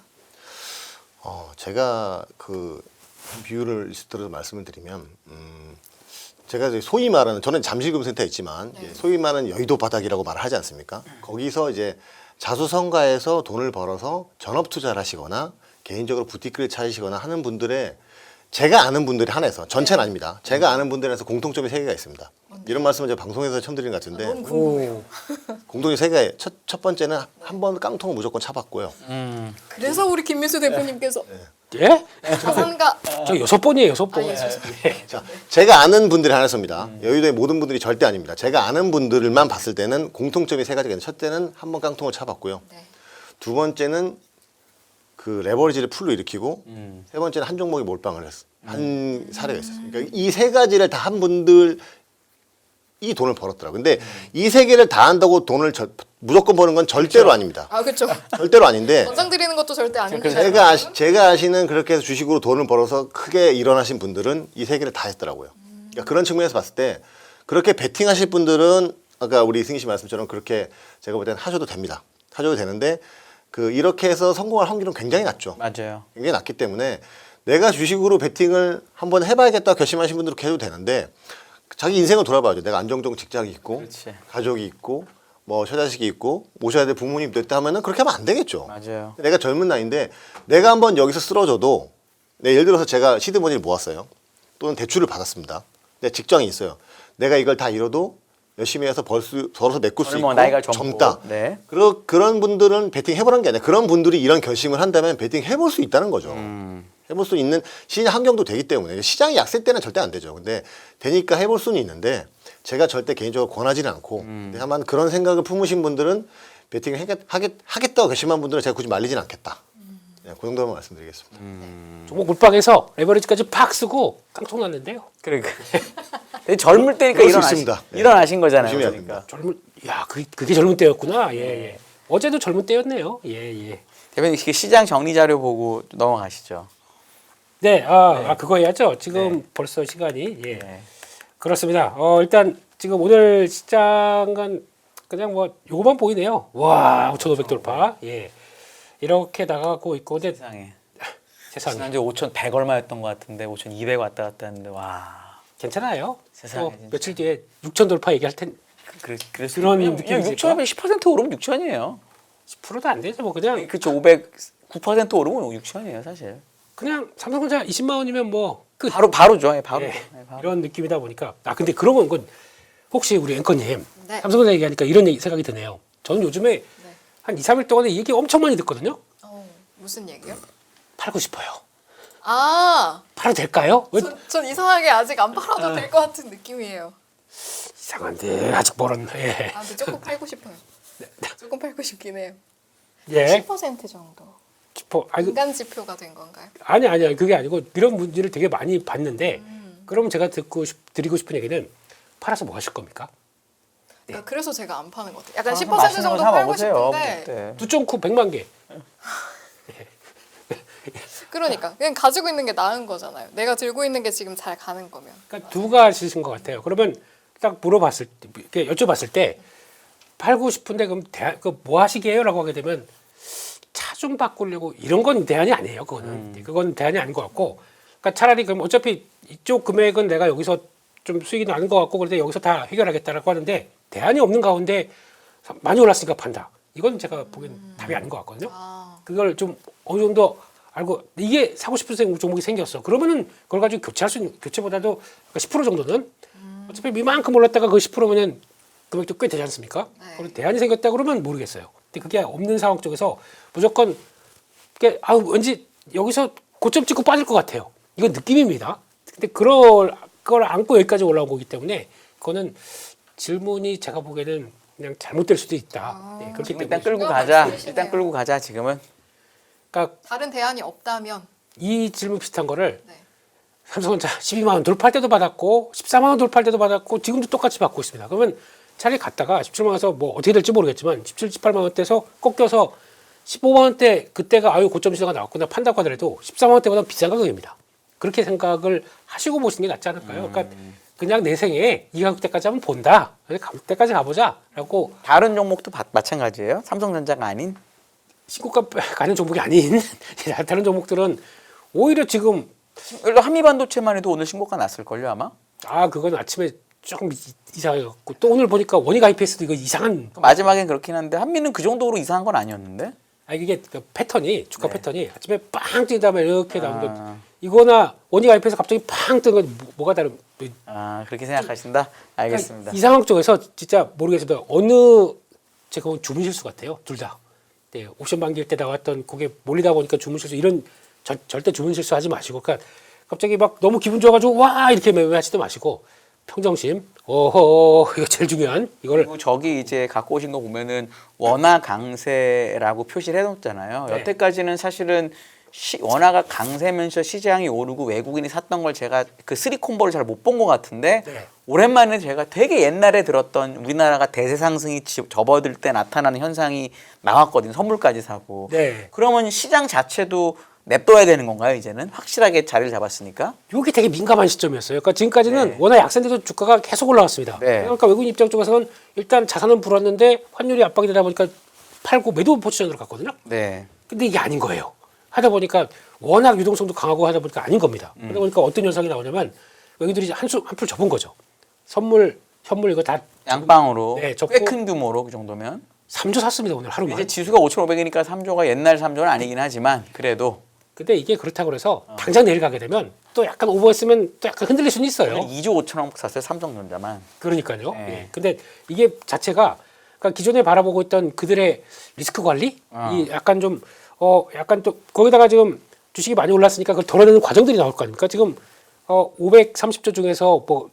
제가 그 비율을 들어서 말씀을 드리면, 제가 이제 소위 말하는, 저는 잠실금센터에 있지만, 네. 소위 말하는 여의도 바닥이라고 말을 하지 않습니까? 거기서 이제 자수성가해서 돈을 벌어서 전업 투자를 하시거나, 개인적으로 부티크를 차리시거나 하는 분들의 제가 아는 분들이 한해서, 전체는 아닙니다. 제가 아는 분들에서 공통점이 3개가 있습니다. 이런 말씀을 제가 방송에서 처음 드린 것 같은데, 너무 궁금해요. 공통점이 3개. 첫 번째는 한 번 깡통을 무조건 차봤고요. 그래서 우리 김민수 대표님께서 예? 자산가 저 6번이에요, 6번. 아, 예, 죄송해요. 자, 제가 아는 분들이 한해서입니다. 여의도의 모든 분들이 절대 아닙니다. 제가 아는 분들만 봤을 때는 공통점이 3가지가 있는데 첫째는 한 번 깡통을 차봤고요. 네. 두 번째는 그 레버리지를 풀로 일으키고 세 번째는 한 종목에 몰빵을 한 사례가 있었어요. 그러니까 이 3가지를 다 한 분들이 돈을 벌었더라고요. 근데 이 3개를 다 한다고 돈을 무조건 버는 건 절대로 아닙니다. 아 그렇죠. 절대로 아닌데 권장 드리는 것도 절대 아닌데. 제가 아시는 그렇게 해서 주식으로 돈을 벌어서 크게 일어나신 분들은 이 3개를 다 했더라고요. 그러니까 그런 측면에서 봤을 때 그렇게 베팅하실 분들은 아까 우리 승희 씨 말씀처럼 그렇게 제가 볼 때는 하셔도 됩니다. 하셔도 되는데 그 이렇게 해서 성공할 확률은 굉장히 낮죠. 맞아요. 굉장히 낮기 때문에 내가 주식으로 베팅을 한번 해봐야겠다 결심하신 분들은 해도 되는데 자기 인생을 돌아봐야죠. 내가 안정적 직장이 있고 그렇지. 가족이 있고 뭐 처자식이 있고 모셔야 될 부모님도 있다 하면은 그렇게 하면 안 되겠죠. 맞아요. 내가 젊은 나이인데 내가 한번 여기서 쓰러져도 예를 들어서 제가 시드머니를 모았어요. 또는 대출을 받았습니다. 내 직장이 있어요. 내가 이걸 다 잃어도 열심히 해서 벌어서 메꿀 수 있고 나이가 젊다. 네. 그런 분들은 베팅 해보라는 게 아니라 그런 분들이 이런 결심을 한다면 베팅 해볼 수 있다는 거죠. 해볼 수 있는 시장 환경도 되기 때문에 시장이 약세 때는 절대 안 되죠. 근데 되니까 해볼 수는 있는데 제가 절대 개인적으로 권하지는 않고 다만 그런 생각을 품으신 분들은 베팅을 하겠다고 결심한 분들은 제가 굳이 말리진 않겠다. 네, 그 정도만 말씀드리겠습니다. 종목 몰빵해서 레버리지까지 팍 쓰고 깡통 났는데요. 그러니까. 되게 젊을 때니까 그럴 수 있습니다. 네. 일어나신 거잖아요. 조심해야 그러니까. 야, 그게 젊은 때였구나. 예, 예. 어제도 젊은 때였네요. 예, 예. 대표님 이게 시장 정리 자료 보고 넘어가시죠. 네, 그거 해야죠. 지금 벌써 시간이 예. 네. 그렇습니다. 일단 지금 오늘 시장은 그냥 뭐 요거만 보이네요. 와, 5,500 돌파. 예. 이렇게 나가고 있고 근데 세상에. 세상에 지난주 5,100 얼마였던 것 같은데 5,200 왔다 갔다 했는데 와. 괜찮아요. 세상에, 또 진짜. 며칠 뒤에 6,000 돌파 얘기할 텐 그래서 그런 그냥 느낌이니까? 6,000에 10% 오르면 6,000이에요. 10%도 안 되죠. 뭐 그냥 그렇죠. 9% 오르면 6,000이에요, 사실. 그냥 삼성전자 20만 원이면 뭐 끝. 바로죠. 예, 바로. 예. 예, 바로. 이런 느낌이다 보니까 근데 그런 건 혹시 우리 앵커님 네. 삼성전자 얘기하니까 이런 생각이 드네요. 저는 요즘에 한 2, 3일 동안에 이 얘기 엄청 많이 듣거든요. 무슨 얘기요? 팔고 싶어요. 아, 팔아도 될까요? 왜 전 이상하게 아직 안 팔아도 될 것 같은 느낌이에요. 이상한데 아직 멀었네. 예. 아, 근데 조금 팔고 싶어요. 조금 팔고 싶긴 해요. 예. 10% 정도. 아니, 인간 지표가 된 건가요? 아니 그게 아니고 이런 문제를 되게 많이 봤는데 그럼 제가 드리고 싶은 얘기는 팔아서 뭐 하실 겁니까? 그러니까 그래서 제가 안 파는 것 같아요. 약간 아, 10% 맛있는 정도 거 사 팔고 먹으세요. 싶은데 네. 두쫑쿠 100만 개. 그러니까 그냥 가지고 있는 게 나은 거잖아요. 내가 들고 있는 게 지금 잘 가는 거면. 그러니까 두 가지신 것 같아요. 그러면 딱 물어봤을 때, 이렇게 여쭤봤을 때 팔고 싶은데 그럼 뭐 하시게요?라고 하게 되면 차 좀 바꾸려고 이런 건 대안이 아니에요. 그건 대안이 아닌 것 같고, 그러니까 차라리 그럼 어차피 이쪽 금액은 내가 여기서 좀 수익이 나는 것 같고 그런데 여기서 다 해결하겠다라고 하는데 대안이 없는 가운데 많이 올랐으니까 판다. 이건 제가 보기엔 답이 아닌 것 같거든요. 아, 그걸 좀 어느 정도 알고 이게 사고 싶은 종목이 생겼어. 그러면은 그걸 가지고 교체할 수 있는 교체보다도 10% 정도는 어차피 이만큼 올랐다가 그 10%면은 금액도 꽤 되지 않습니까? 네. 그리고 대안이 생겼다 그러면 모르겠어요. 근데 그게 없는 상황 쪽에서 무조건 그게 왠지 여기서 고점 찍고 빠질 것 같아요. 이건 느낌입니다. 근데 그걸 안고 여기까지 올라온 거기 때문에 그거는 질문이 제가 보기에는 그냥 잘못될 수도 있다. 네, 그렇기 지금 때문에 일단 끌고 중요한 가자. 말씀이시네요. 일단 끌고 가자. 지금은. 그러니까 다른 대안이 없다면 이 질문 비슷한 거를 네. 삼성전자 12만 원 돌파할 때도 받았고 14만 원 돌파할 때도 받았고 지금도 똑같이 받고 있습니다. 그러면 차라리 갔다가 17만 원에서 뭐 어떻게 될지 모르겠지만 17, 18만 원대에서 꺾여서 15만 원대 그때가 아유 고점 시세가 나왔구나 판다고 하더라도 14만 원대보다 비싼 가격입니다. 그렇게 생각을 하시고 보시는 게 낫지 않을까요? 그러니까 그냥 내 생에 이 가격대까지 한번 본다. 가격대까지 가보자라고 다른 종목도 마찬가지예요. 삼성전자가 아닌. 신고가 가는 종목이 아닌 다른 종목들은 오히려 지금 일단 한미반도체만 해도 오늘 신고가 났을걸요 아마. 그건 아침에 조금 이상해갖고 또 오늘 보니까 원익 IPS도 이거 이상한 마지막엔 그렇긴 한데 한미는 그 정도로 이상한 건 아니었는데. 이게 그 패턴이 주가 패턴이 아침에 빵 뛴 다음에 이렇게 나오는 거 아, 이거나 원익 IPS 갑자기 팡 뜨는 건 뭐가 다른 그렇게 생각하신다. 알겠습니다. 이 상황 쪽에서 진짜 모르겠어도 어느 제가 보면 주문 실수 같아요 둘 다. 네, 옵션 만기일 때 나왔던 그게 몰리다 보니까 주문 실수 이런 절대 주문 실수하지 마시고 그러니까 갑자기 막 너무 기분 좋아가지고 와 이렇게 매매하지도 마시고 평정심 어허 이거 제일 중요한 이거를 그리고 저기 이제 갖고 오신 거 보면은 원화 강세라고 표시를 해놓잖아요. 네. 여태까지는 사실은 원화가 강세면서 시장이 오르고 외국인이 샀던 걸 제가 그 쓰리 콤보를 잘 못 본 것 같은데 네. 오랜만에 제가 되게 옛날에 들었던 우리나라가 대세 상승이 접어들 때 나타나는 현상이 나왔거든요. 선물까지 사고. 네. 그러면 시장 자체도 냅둬야 되는 건가요? 이제는 확실하게 자리를 잡았으니까. 이게 되게 민감한 시점이었어요. 그러니까 지금까지는 네. 워낙 약세인데도 주가가 계속 올라갔습니다. 네. 그러니까 외국인 입장 쪽에서는 일단 자산은 불었는데 환율이 압박이 되다 보니까 팔고 매도 포지션으로 갔거든요. 네. 근데 이게 아닌 거예요. 하다 보니까 워낙 유동성도 강하고 하다 보니까 아닌 겁니다. 그러다 보니까 어떤 현상이 나오냐면 외국인들이 한풀 접은 거죠. 선물, 현물 이거 다 양방으로 네, 접고 꽤 큰 규모로 그 정도면 3조 샀습니다 오늘 하루만. 이제 지수가 5,500이니까 3조가 옛날 3조는 아니긴 하지만 그래도 근데 이게 그렇다고 해서 당장 내일 가게 되면 또 약간 오버했으면 또 약간 흔들릴 수는 있어요. 2조 5천억 샀어요 삼성전자만. 그러니까요. 네. 예. 근데 이게 자체가 그러니까 기존에 바라보고 있던 그들의 리스크 관리 이 약간 좀 약간 또 거기다가 지금 주식이 많이 올랐으니까 그걸 덜어내는 과정들이 나올 거 아닙니까? 지금 530조 중에서 뭐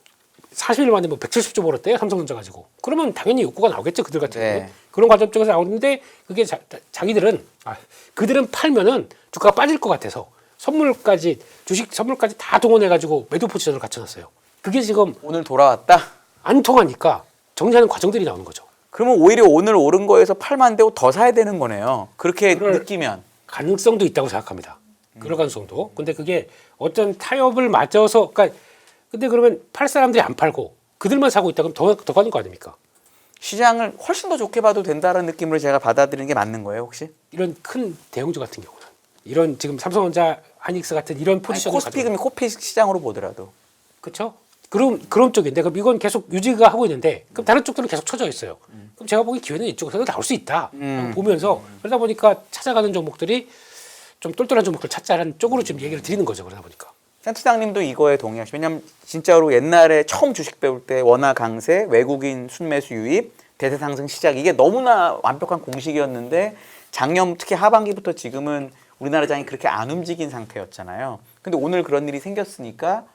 40일 만에 뭐 170조 벌었대요 삼성전자 가지고. 그러면 당연히 욕구가 나오겠죠 그들 같은 네. 경우. 그런 과정 쪽에서 나오는데 그게 자기들은 그들은 팔면은 주가가 빠질 것 같아서 선물까지 주식 선물까지 다 동원해 가지고 매도 포지션을 갖춰놨어요. 그게 지금 오늘 돌아왔다. 안 통하니까 정리하는 과정들이 나오는 거죠. 그러면 오히려 오늘 오른 거에서 팔만 되고 더 사야 되는 거네요. 그렇게 그럴- 느끼면. 가능성도 있다고 생각합니다. 그럴 가능성도. 근데 그게 어떤 타협을 맞아서, 그러니까 근데 그러면 팔 사람들이 안 팔고 그들만 사고 있다 그러면 더 가는 거 아닙니까? 시장을 훨씬 더 좋게 봐도 된다는 느낌으로 제가 받아들이는 게 맞는 거예요, 혹시? 이런 큰 대형주 같은 경우는 이런 지금 삼성전자, 하이닉스 같은 이런 포지션을 코스피금이 코피 시장으로 보더라도. 그렇죠? 그런 쪽인데 그럼 이건 계속 유지가 하고 있는데 그럼 다른 쪽들은 계속 쳐져 있어요. 그럼 제가 보기 기회는 이쪽에서 나올 수 있다 보면서 그러다 보니까 찾아가는 종목들이 좀 똘똘한 종목들 찾자라는 쪽으로 지금 얘기를 드리는 거죠. 그러다 보니까. 센터장님도 이거에 동의하시죠? 왜냐면 진짜로 옛날에 처음 주식 배울 때 원화 강세, 외국인 순매수 유입, 대세 상승 시작 이게 너무나 완벽한 공식이었는데 작년 특히 하반기부터 지금은 우리나라 장이 그렇게 안 움직인 상태였잖아요. 근데 오늘 그런 일이 생겼으니까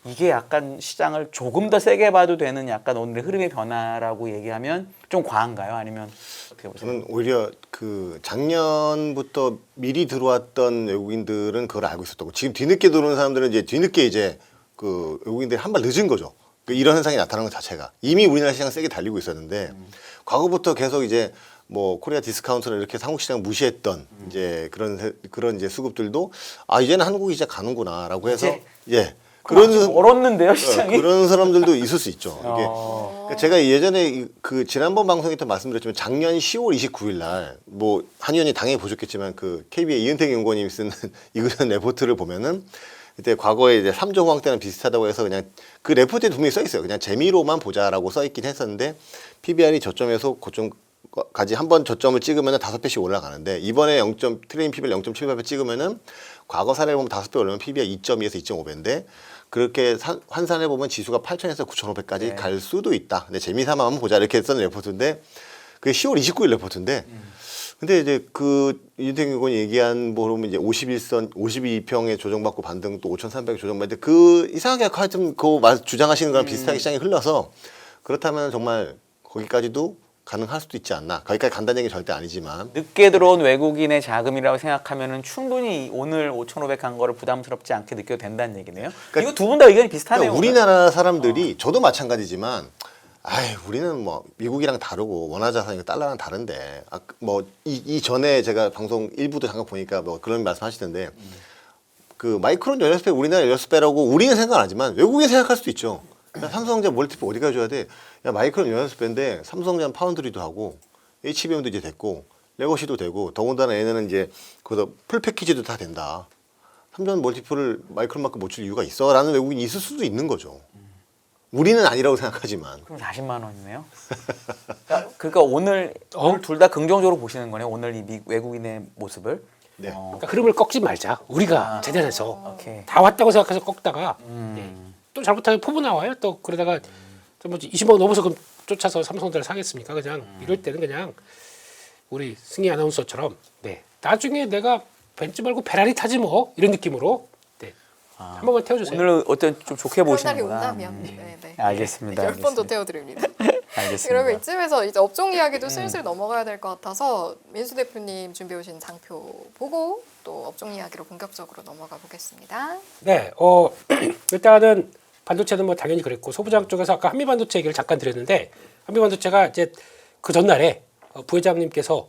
이게 약간 시장을 조금 더 세게 봐도 되는 약간 오늘의 흐름의 변화라고 얘기하면 좀 과한가요? 아니면 어떻게 보세요? 저는 오히려 그 작년부터 미리 들어왔던 외국인들은 그걸 알고 있었다고. 지금 뒤늦게 들어오는 사람들은 이제 뒤늦게 이제 그 외국인들이 한 발 늦은 거죠. 이런 현상이 나타나는 것 자체가 이미 우리나라 시장 세게 달리고 있었는데 과거부터 계속 이제 뭐 코리아 디스카운트나 이렇게 한국 시장 무시했던 이제 그런 이제 수급들도 이제는 한국이 이제 가는구나라고 해서 그런 멀었는데요 시장이? 그런 사람들도 있을 수 있죠. 이게 그러니까 제가 예전에 그 지난번 방송에 또 말씀드렸지만 작년 10월 29일 날 뭐 한의원이 당연히 보셨겠지만 그 KB의 이은택 연구원님이 쓰는 이그전 레포트를 보면은 그때 과거에 이제 3조 호황 때는 비슷하다고 해서 그냥 그 레포트에 분명히 써 있어요. 그냥 재미로만 보자라고 써 있긴 했었는데 PBR이 저점에서 고점까지 한번 저점을 찍으면은 5배씩 올라가는데 이번에 트레이딩 PBR 0.78배 찍으면은 과거 사례를 보면 5배 올리면 PBR 2.2에서 2.5배인데 그렇게 환산해 보면 지수가 8,000에서 9,500까지 갈 수도 있다. 근데 재미삼아 한번 보자 이렇게 쓴 레포트인데 그게 10월 29일 레포트인데 근데 이제 그 이은택 의원이 얘기한 보면 이제 51선 52평에 조정받고 반등 또 5,300에 조정받는데 그 이상하게 하여튼 그 주장하시는 거랑 비슷하게 시장이 흘러서 그렇다면 정말 거기까지도 가능할 수도 있지 않나. 거기까지 간다는 얘기 절대 아니지만 늦게 들어온 외국인의 자금이라고 생각하면은 충분히 오늘 5,500 한 거를 부담스럽지 않게 느껴도 된다는 얘기네요. 그러니까 이거 두 분 다 의견이 비슷하네요. 그러니까 우리나라 사람들이 저도 마찬가지지만 우리는 뭐 미국이랑 다르고 원화 자산이 달러랑 다른데 뭐 이 전에 제가 방송 일부도 잠깐 보니까 뭐 그런 말씀하시던데 그 마이크론 16배 우리나라 16배라고 우리는 생각 안 하지만 외국에 생각할 수도 있죠. 야, 삼성전자 멀티플 어디 가줘야 돼? 야 마이크론 16배인데 삼성전자 파운드리도 하고 HBM도 이제 됐고 레거시도 되고 더군다나 얘네는 이제 거기서 풀 패키지도 다 된다. 삼성 멀티플을 마이크론만큼 못 줄 이유가 있어? 라는 외국인이 있을 수도 있는 거죠. 우리는 아니라고 생각하지만 그럼 40만 원이네요. 그러니까 오늘 둘 다 긍정적으로 보시는 거네요. 오늘 이 외국인의 모습을. 네. 그러니까 흐름을 꺾지 말자. 우리가 제대로해서 오케이. 다 왔다고 생각해서 꺾다가 네. 또 잘못하면 포부 나와요. 또 그러다가 좀 뭐지 20만 원 넘어서 그럼 쫓아서 삼성전자를 사겠습니까? 그냥 이럴 때는 그냥 우리 승희 아나운서처럼 네. 나중에 내가 벤츠 말고 베라리 타지 뭐 이런 느낌으로 네. 한 번만 태워주세요. 오늘은 어떤 좀 좋게 그런 날이 보시는구나. 온다면 네. 알겠습니다. 10번도 알겠습니다. 태워드립니다. 알겠습니다. 그러면 이쯤에서 이제 업종 이야기도 슬슬 넘어가야 될 것 같아서 민수 대표님 준비해 오신 장표 보고 또 업종 이야기로 본격적으로 넘어가 보겠습니다. 네, 일단은 반도체는 뭐 당연히 그랬고 소부장 쪽에서 아까 한미반도체 얘기를 잠깐 드렸는데 한미반도체가 이제 그 전날에 부회장님께서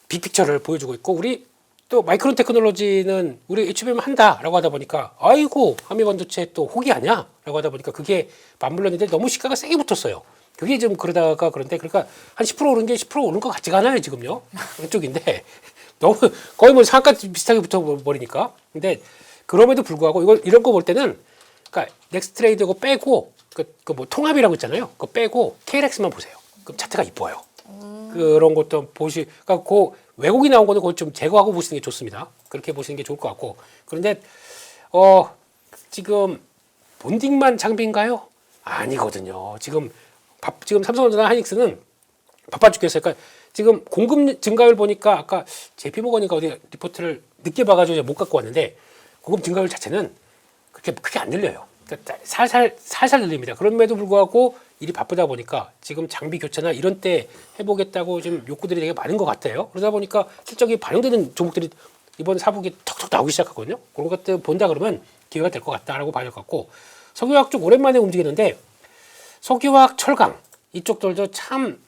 빅픽처를 보여주고 있고 우리 또 마이크론 테크놀로지는 우리 HBM 한다라고 하다 보니까 아이고 한미반도체 또 호기 아냐라고 하다 보니까 그게 맞물렸는데 너무 시가가 세게 붙었어요. 그게 좀 그러다가 그런데 그러니까 한 10% 오른 게 10% 오른 것 같지가 않아요 지금요. 이쪽인데 너무 거의 뭐 상가 비슷하게 붙어버리니까. 근데 그럼에도 불구하고 이런 거 볼 때는 그러니까 넥스트레이드 이거 빼고 그 뭐 통합이라고 있잖아요. 그거 빼고 KRX만 보세요. 그럼 차트가 이뻐요. 그런 것도 그러니까 그 외국이 나온 거는 그걸 좀 제거하고 보시는 게 좋습니다. 그렇게 보시는 게 좋을 것 같고. 그런데 지금 본딩만 장비인가요? 아니거든요. 지금 삼성전자나 하이닉스는 바빠 죽겠어요. 그러니까 지금 공급 증가율 보니까 아까 JP모건인가 어디 리포트를 늦게 봐가지고 이제 못 갖고 왔는데 공급 증가율 자체는 그렇게 크게 안 늘려요. 그러니까 살살 늘립니다. 그럼에도 불구하고 일이 바쁘다 보니까 지금 장비 교체나 이런 때 해보겠다고 지금 욕구들이 되게 많은 것 같아요. 그러다 보니까 실적이 반영되는 종목들이 이번 사복에 턱턱 나오기 시작하거든요. 그런 것들 본다 그러면 기회가 될 것 같다라고 봐야 될 것 같고 석유화학 쪽 오랜만에 움직이는데 석유화학 철강 이쪽들도 참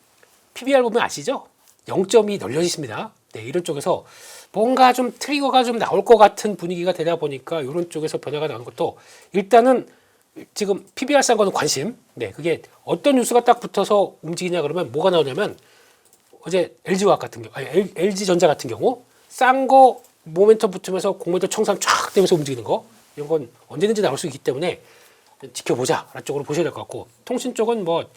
PBR 보면 아시죠? 0점이 널려 있습니다. 네, 이런 쪽에서 뭔가 좀 트리거가 좀 나올 것 같은 분위기가 되다 보니까 이런 쪽에서 변화가 나는 것도 일단은 지금 PBR 싼 거는 관심. 네, 그게 어떤 뉴스가 딱 붙어서 움직이냐 그러면 뭐가 나오냐면 어제 LG화학 같은 경우, LG전자 같은 경우 싼 거 모멘텀 붙으면서 공매도 청산 쫙 되면서 움직이는 거 이런 건 언제든지 나올 수 있기 때문에 지켜보자라는 쪽으로 보셔야 될 것 같고 통신 쪽은 뭐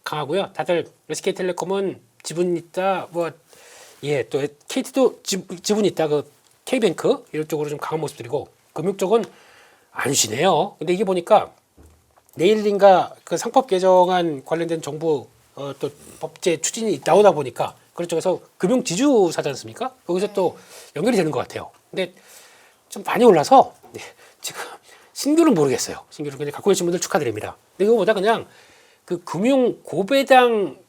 강하고요. 다들 SK텔레콤은 지분 있다, 또 KT도 지분 있다, 그 K뱅크 이런 쪽으로 좀 강한 모습들이고 금융 쪽은 안 쉬네요. 근데 이게 보니까 내일인가 그 상법 개정안 관련된 정부 또 법제 추진이 나오다 보니까 그런 쪽에서 금융 지주사지 않습니까? 거기서 또 연결이 되는 것 같아요. 근데 좀 많이 올라서 지금 신규는 모르겠어요. 신규를 그냥 갖고 계신 분들 축하드립니다. 근데 이거보다 그냥 그 금융 고배당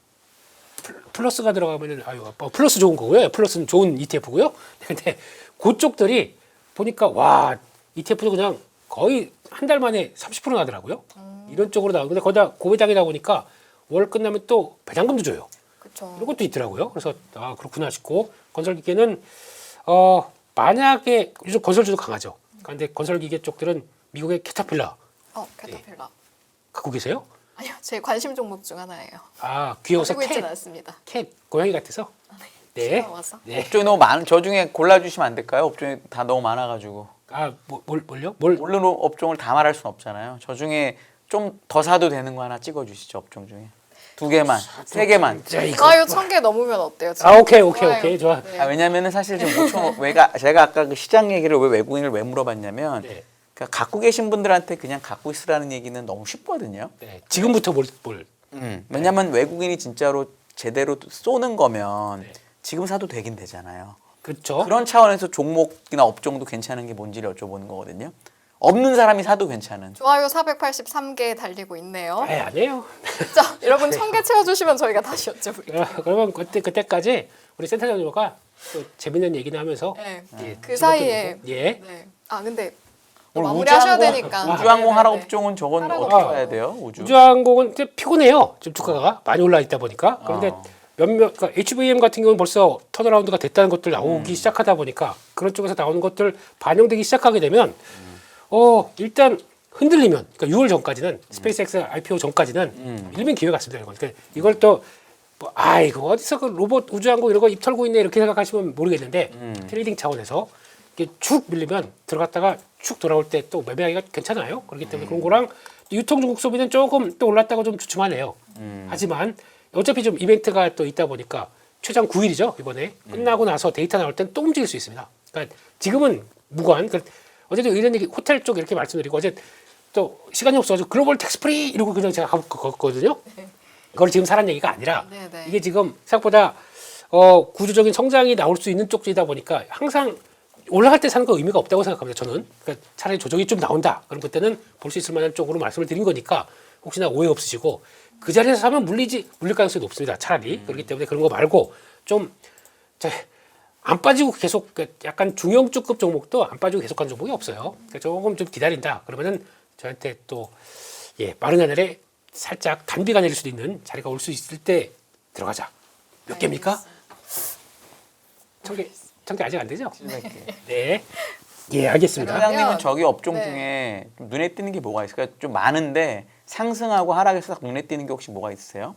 플러스가 들어가면은 플러스 좋은 거고요. 플러스는 좋은 ETF고요. 근데 그쪽들이 보니까 와 ETF도 그냥 거의 한 달 만에 30% 나더라고요. 이런 쪽으로 나오는데 거기다 고배당이다 보니까 월 끝나면 또 배당금도 줘요. 그렇죠. 이런 것도 있더라고요. 그래서 그렇구나 싶고 건설기계는 만약에 요즘 건설주도 강하죠. 그런데 건설기계 쪽들은 미국의 캐터필러 캐터필러. 갖고 계세요? 아니요, 제 관심 종목 중 하나예요. 귀여워서 가지고 있진 않습니다. cat 고양이 같아서. 네. 귀여워서. 네. 업종이 너무 많은 저 중에 골라주시면 안 될까요? 업종이 다 너무 많아가지고 뭘요? 모르는 업종을 다 말할 수는 없잖아요. 저 중에 좀 더 사도 되는 거 하나 찍어주시죠. 업종 중에 2개만, 3개만. 이거 1,000개 넘으면 어때요? 지금? 오케이 좋아. 네. 왜냐면은 사실 지금 5천 제가 아까 그 시장 얘기를 왜 외국인을 왜 물어봤냐면 네. 그러니까 갖고 계신 분들한테 그냥 갖고 있으라는 얘기는 너무 쉽거든요. 네. 지금부터 뭘 왜냐면 외국인이 진짜로 제대로 쏘는 거면 네. 지금 사도 되긴 되잖아요. 그렇죠. 그런 차원에서 종목이나 업종도 괜찮은 게 뭔지를 여쭤보는 거거든요. 없는 사람이 사도 괜찮은. 좋아요 483개 달리고 있네요. 아니에요. 자, 여러분 1000개 채워주시면 저희가 다시 여쭤볼게요. 그러면 그때까지 우리 센터장님과 또 재밌는 얘기나 하면서 네. 예, 그 사이에 예. 네. 아 근데 또 오늘 마무리하셔야 우주항공- 되니까. 우주항공 네, 하락 네, 네. 업종은 저건 하락 어떻게 업종. 봐야 돼요? 우주항공은 이제 피곤해요. 지금 주가가 많이 올라 있다 보니까. 그런데 그러니까 HVM 같은 경우는 벌써 턴어라운드가 됐다는 것들 나오기 시작하다 보니까 그런 쪽에서 나오는 것들 반영되기 시작하게 되면 일단 흔들리면 그러니까 6월 전까지는 스페이스X IPO 전까지는 일면 기회 같습니다. 이건. 그러니까 이걸 또 이거 어디서 그 로봇 우주항공 이런 거 입 털고 있네 이렇게 생각하시면 모르겠는데 트레이딩 차원에서 이게 쭉 밀리면 들어갔다가 쭉 돌아올 때 또 매매하기가 괜찮아요. 그렇기 때문에 그런 거랑 유통 중국 소비는 조금 또 올랐다고 좀 주춤하네요. 하지만 어차피 좀 이벤트가 또 있다 보니까 최장 9일이죠 이번에 끝나고 나서 데이터 나올 땐 또 움직일 수 있습니다. 그러니까 지금은 무관. 어제도 이런 얘기 호텔 쪽 이렇게 말씀드리고 어제 또 시간이 없어가지고 글로벌 텍스프리 이러고 그냥 제가 갔거든요. 그걸 지금 사란 얘기가 아니라 네, 네. 이게 지금 생각보다 구조적인 성장이 나올 수 있는 쪽이다 보니까 항상 올라갈 때 사는 거 의미가 없다고 생각합니다. 저는 그러니까 차라리 조정이 좀 나온다. 그럼 그때는 볼 수 있을 만한 쪽으로 말씀을 드린 거니까 혹시나 오해 없으시고 그 자리에서 사면 물릴 가능성이 높습니다. 차라리 그렇기 때문에 그런 거 말고 좀 안 빠지고 계속 약간 중형주급 종목도 안 빠지고 계속한 종목이 없어요. 그러니까 조금 좀 기다린다. 그러면은 저한테 또 빠른 하늘에 살짝 단비가 내릴 수도 있는 자리가 올 수 있을 때 들어가자. 몇 개입니까? 1000개 아직 안 되죠? 네. 예, 알겠습니다. 사장님은 저기 업종 네. 중에 좀 눈에 띄는 게 뭐가 있을까요? 좀 많은데 상승하고 하락해서 딱 눈에 띄는 게 혹시 뭐가 있으세요?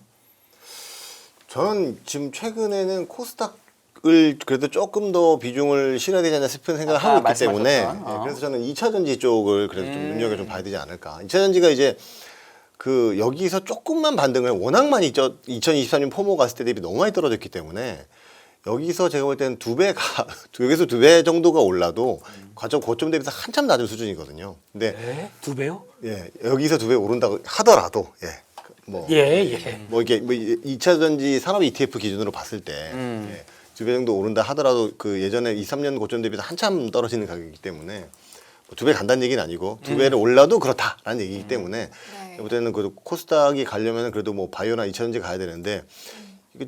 저는 지금 최근에는 코스닥을 그래도 조금 더 비중을 실어야 되지 않나 싶은 생각을 아까 하고 있기 때문에 말씀하셨던, 예, 그래서 저는 2차 전지 쪽을 그래도 좀 눈여겨 좀 봐야 되지 않을까. 2차 전지가 이제 여기서 조금만 반등을 워낙 많이 2023년 포모 갔을 때 대비 너무 많이 떨어졌기 때문에 여기서 제가 볼 때는 여기서 2배 정도가 올라도 과점 고점 대비해서 한참 낮은 수준이거든요. 근데 네, 2배요? 예, 여기서 2배 오른다고 하더라도 이게 2차 전지 산업 ETF 기준으로 봤을 때 2배 정도 오른다 하더라도 그 예전에 2, 3년 고점 대비해서 한참 떨어지는 가격이기 때문에 2배 간다는 얘기는 아니고 2배를 올라도 그렇다라는 얘기이기 때문에 네. 볼 때는 그 코스닥이 가려면 그래도 뭐 바이오나 2차 전지 가야 되는데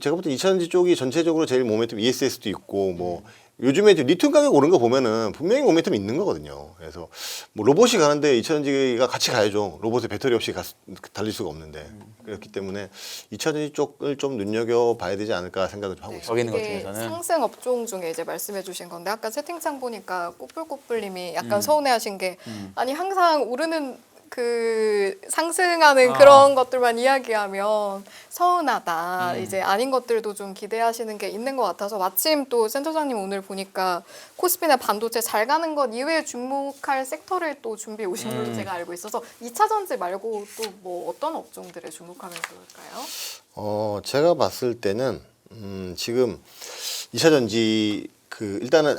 제가 볼 때 2차 전지 쪽이 전체적으로 제일 모멘텀 ESS도 있고 뭐 요즘에 리튬 가격 오른 거 보면은 분명히 모멘텀이 있는 거거든요. 그래서 뭐 로봇이 가는데 2차 전지가 같이 가야죠. 로봇에 배터리 없이 달릴 수가 없는데 그렇기 때문에 2차 전지 쪽을 좀 눈여겨 봐야 되지 않을까 생각을 좀 하고 있습니다. 저기 있는 것 이게 중에서는 상승 업종 중에 이제 말씀해주신 건데 아까 채팅창 보니까 꼬불꼬불님이 약간 서운해하신 게 아니 항상 오르는 상승하는 그런 것들만 이야기하면 서운하다. 이제 아닌 것들도 좀 기대하시는 게 있는 것 같아서 마침 또 센터장님 오늘 보니까 코스피나 반도체 잘 가는 것 이외에 주목할 섹터를 또 준비해 오신 걸로 제가 알고 있어서 2차 전지 말고 또 뭐 어떤 업종들에 주목하면 좋을까요? 제가 봤을 때는 지금 2차 전지 일단은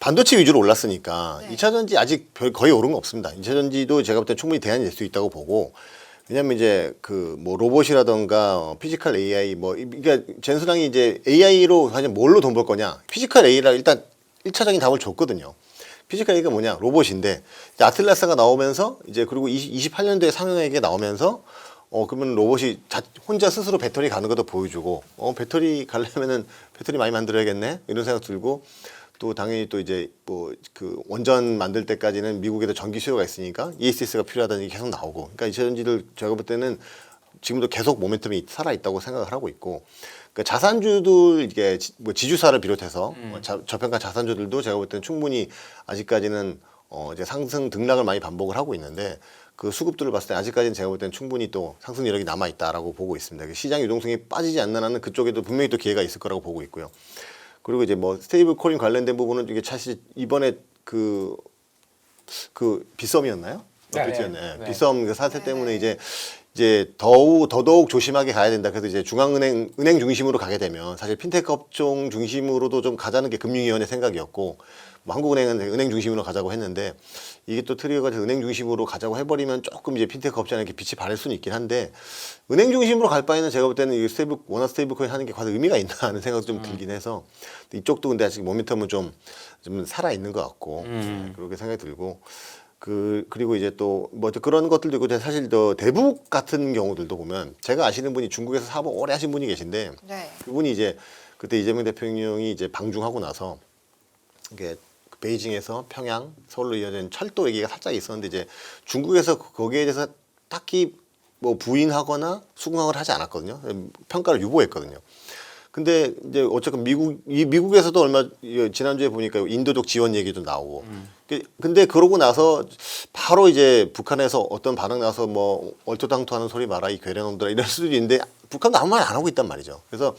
반도체 위주로 올랐으니까 네. 2차 전지 아직 거의 오른 거 없습니다. 2차 전지도 제가 볼 때 충분히 대안이 될 수 있다고 보고 왜냐면 이제 뭐 로봇이라던가 피지컬 AI 그러니까 젠스랑이 이제 AI로 과연 뭘로 돈 벌 거냐? 피지컬 AI라 일단 1차적인 답을 줬거든요. 피지컬 AI가 뭐냐? 로봇인데 이제 아틀라스가 나오면서 이제 그리고 28년도에 상용에게 나오면서 그러면 로봇이 혼자 스스로 배터리 가는 것도 보여주고 배터리 가려면은 배터리 많이 만들어야겠네 이런 생각 들고 또 당연히 또 이제 원전 만들 때까지는 미국에도 전기 수요가 있으니까 ESS가 필요하다는 얘기 계속 나오고 그러니까 2차 전지들 제가 볼 때는 지금도 계속 모멘텀이 살아 있다고 생각을 하고 있고 그러니까 자산주들 이게 지주사를 비롯해서 저평가 자산주들도 제가 볼 때는 충분히 아직까지는 이제 상승 등락을 많이 반복을 하고 있는데 그 수급들을 봤을 때 아직까지는 제가 볼 때는 충분히 또 상승 여력이 남아 있다라고 보고 있습니다. 시장 유동성이 빠지지 않는 그쪽에도 분명히 또 기회가 있을 거라고 보고 있고요. 그리고 이제 뭐 스테이블 코인 관련된 부분은 이게 사실 이번에 그 빗썸이었나요? 네. 빗썸 그 사태 때문에 이제 더더욱 조심하게 가야 된다. 그래서 이제 중앙은행 중심으로 가게 되면 사실 핀테크 업종 중심으로도 좀 가자는 게 금융위원회 생각이었고 뭐 한국은행은 은행 중심으로 가자고 했는데 이게 또 트리거가 돼서 은행 중심으로 가자고 해버리면 조금 이제 핀테크 업체한테 빛이 바랄 수는 있긴 한데 은행 중심으로 갈 바에는 제가 볼 때는 이 워낙 스테이블 코인 하는 게 과연 의미가 있나 하는 생각도 좀 들긴 해서 이쪽도 근데 아직 모멘텀은 좀 살아 있는 것 같고 그렇게 생각이 들고 그리고 이제 또 뭐 그런 것들도 있고 사실 또 대북 같은 경우들도 보면 제가 아시는 분이 중국에서 사업 오래 하신 분이 계신데 네. 그분이 이제 그때 이재명 대통령이 이제 방중하고 나서 이게 베이징에서 평양, 서울로 이어진 철도 얘기가 살짝 있었는데 이제 중국에서 거기에 대해서 딱히 뭐 부인하거나 수긍을 하지 않았거든요. 평가를 유보했거든요. 근데 이제 어쨌든 미국에서도 얼마 지난주에 보니까 인도적 지원 얘기도 나오고. 근데 그러고 나서 바로 이제 북한에서 어떤 반응 나서 뭐 얼토당토하는 소리 마라 이 괴뢰놈들아 이럴 수도 있는데 북한도 아무 말 안 하고 있단 말이죠. 그래서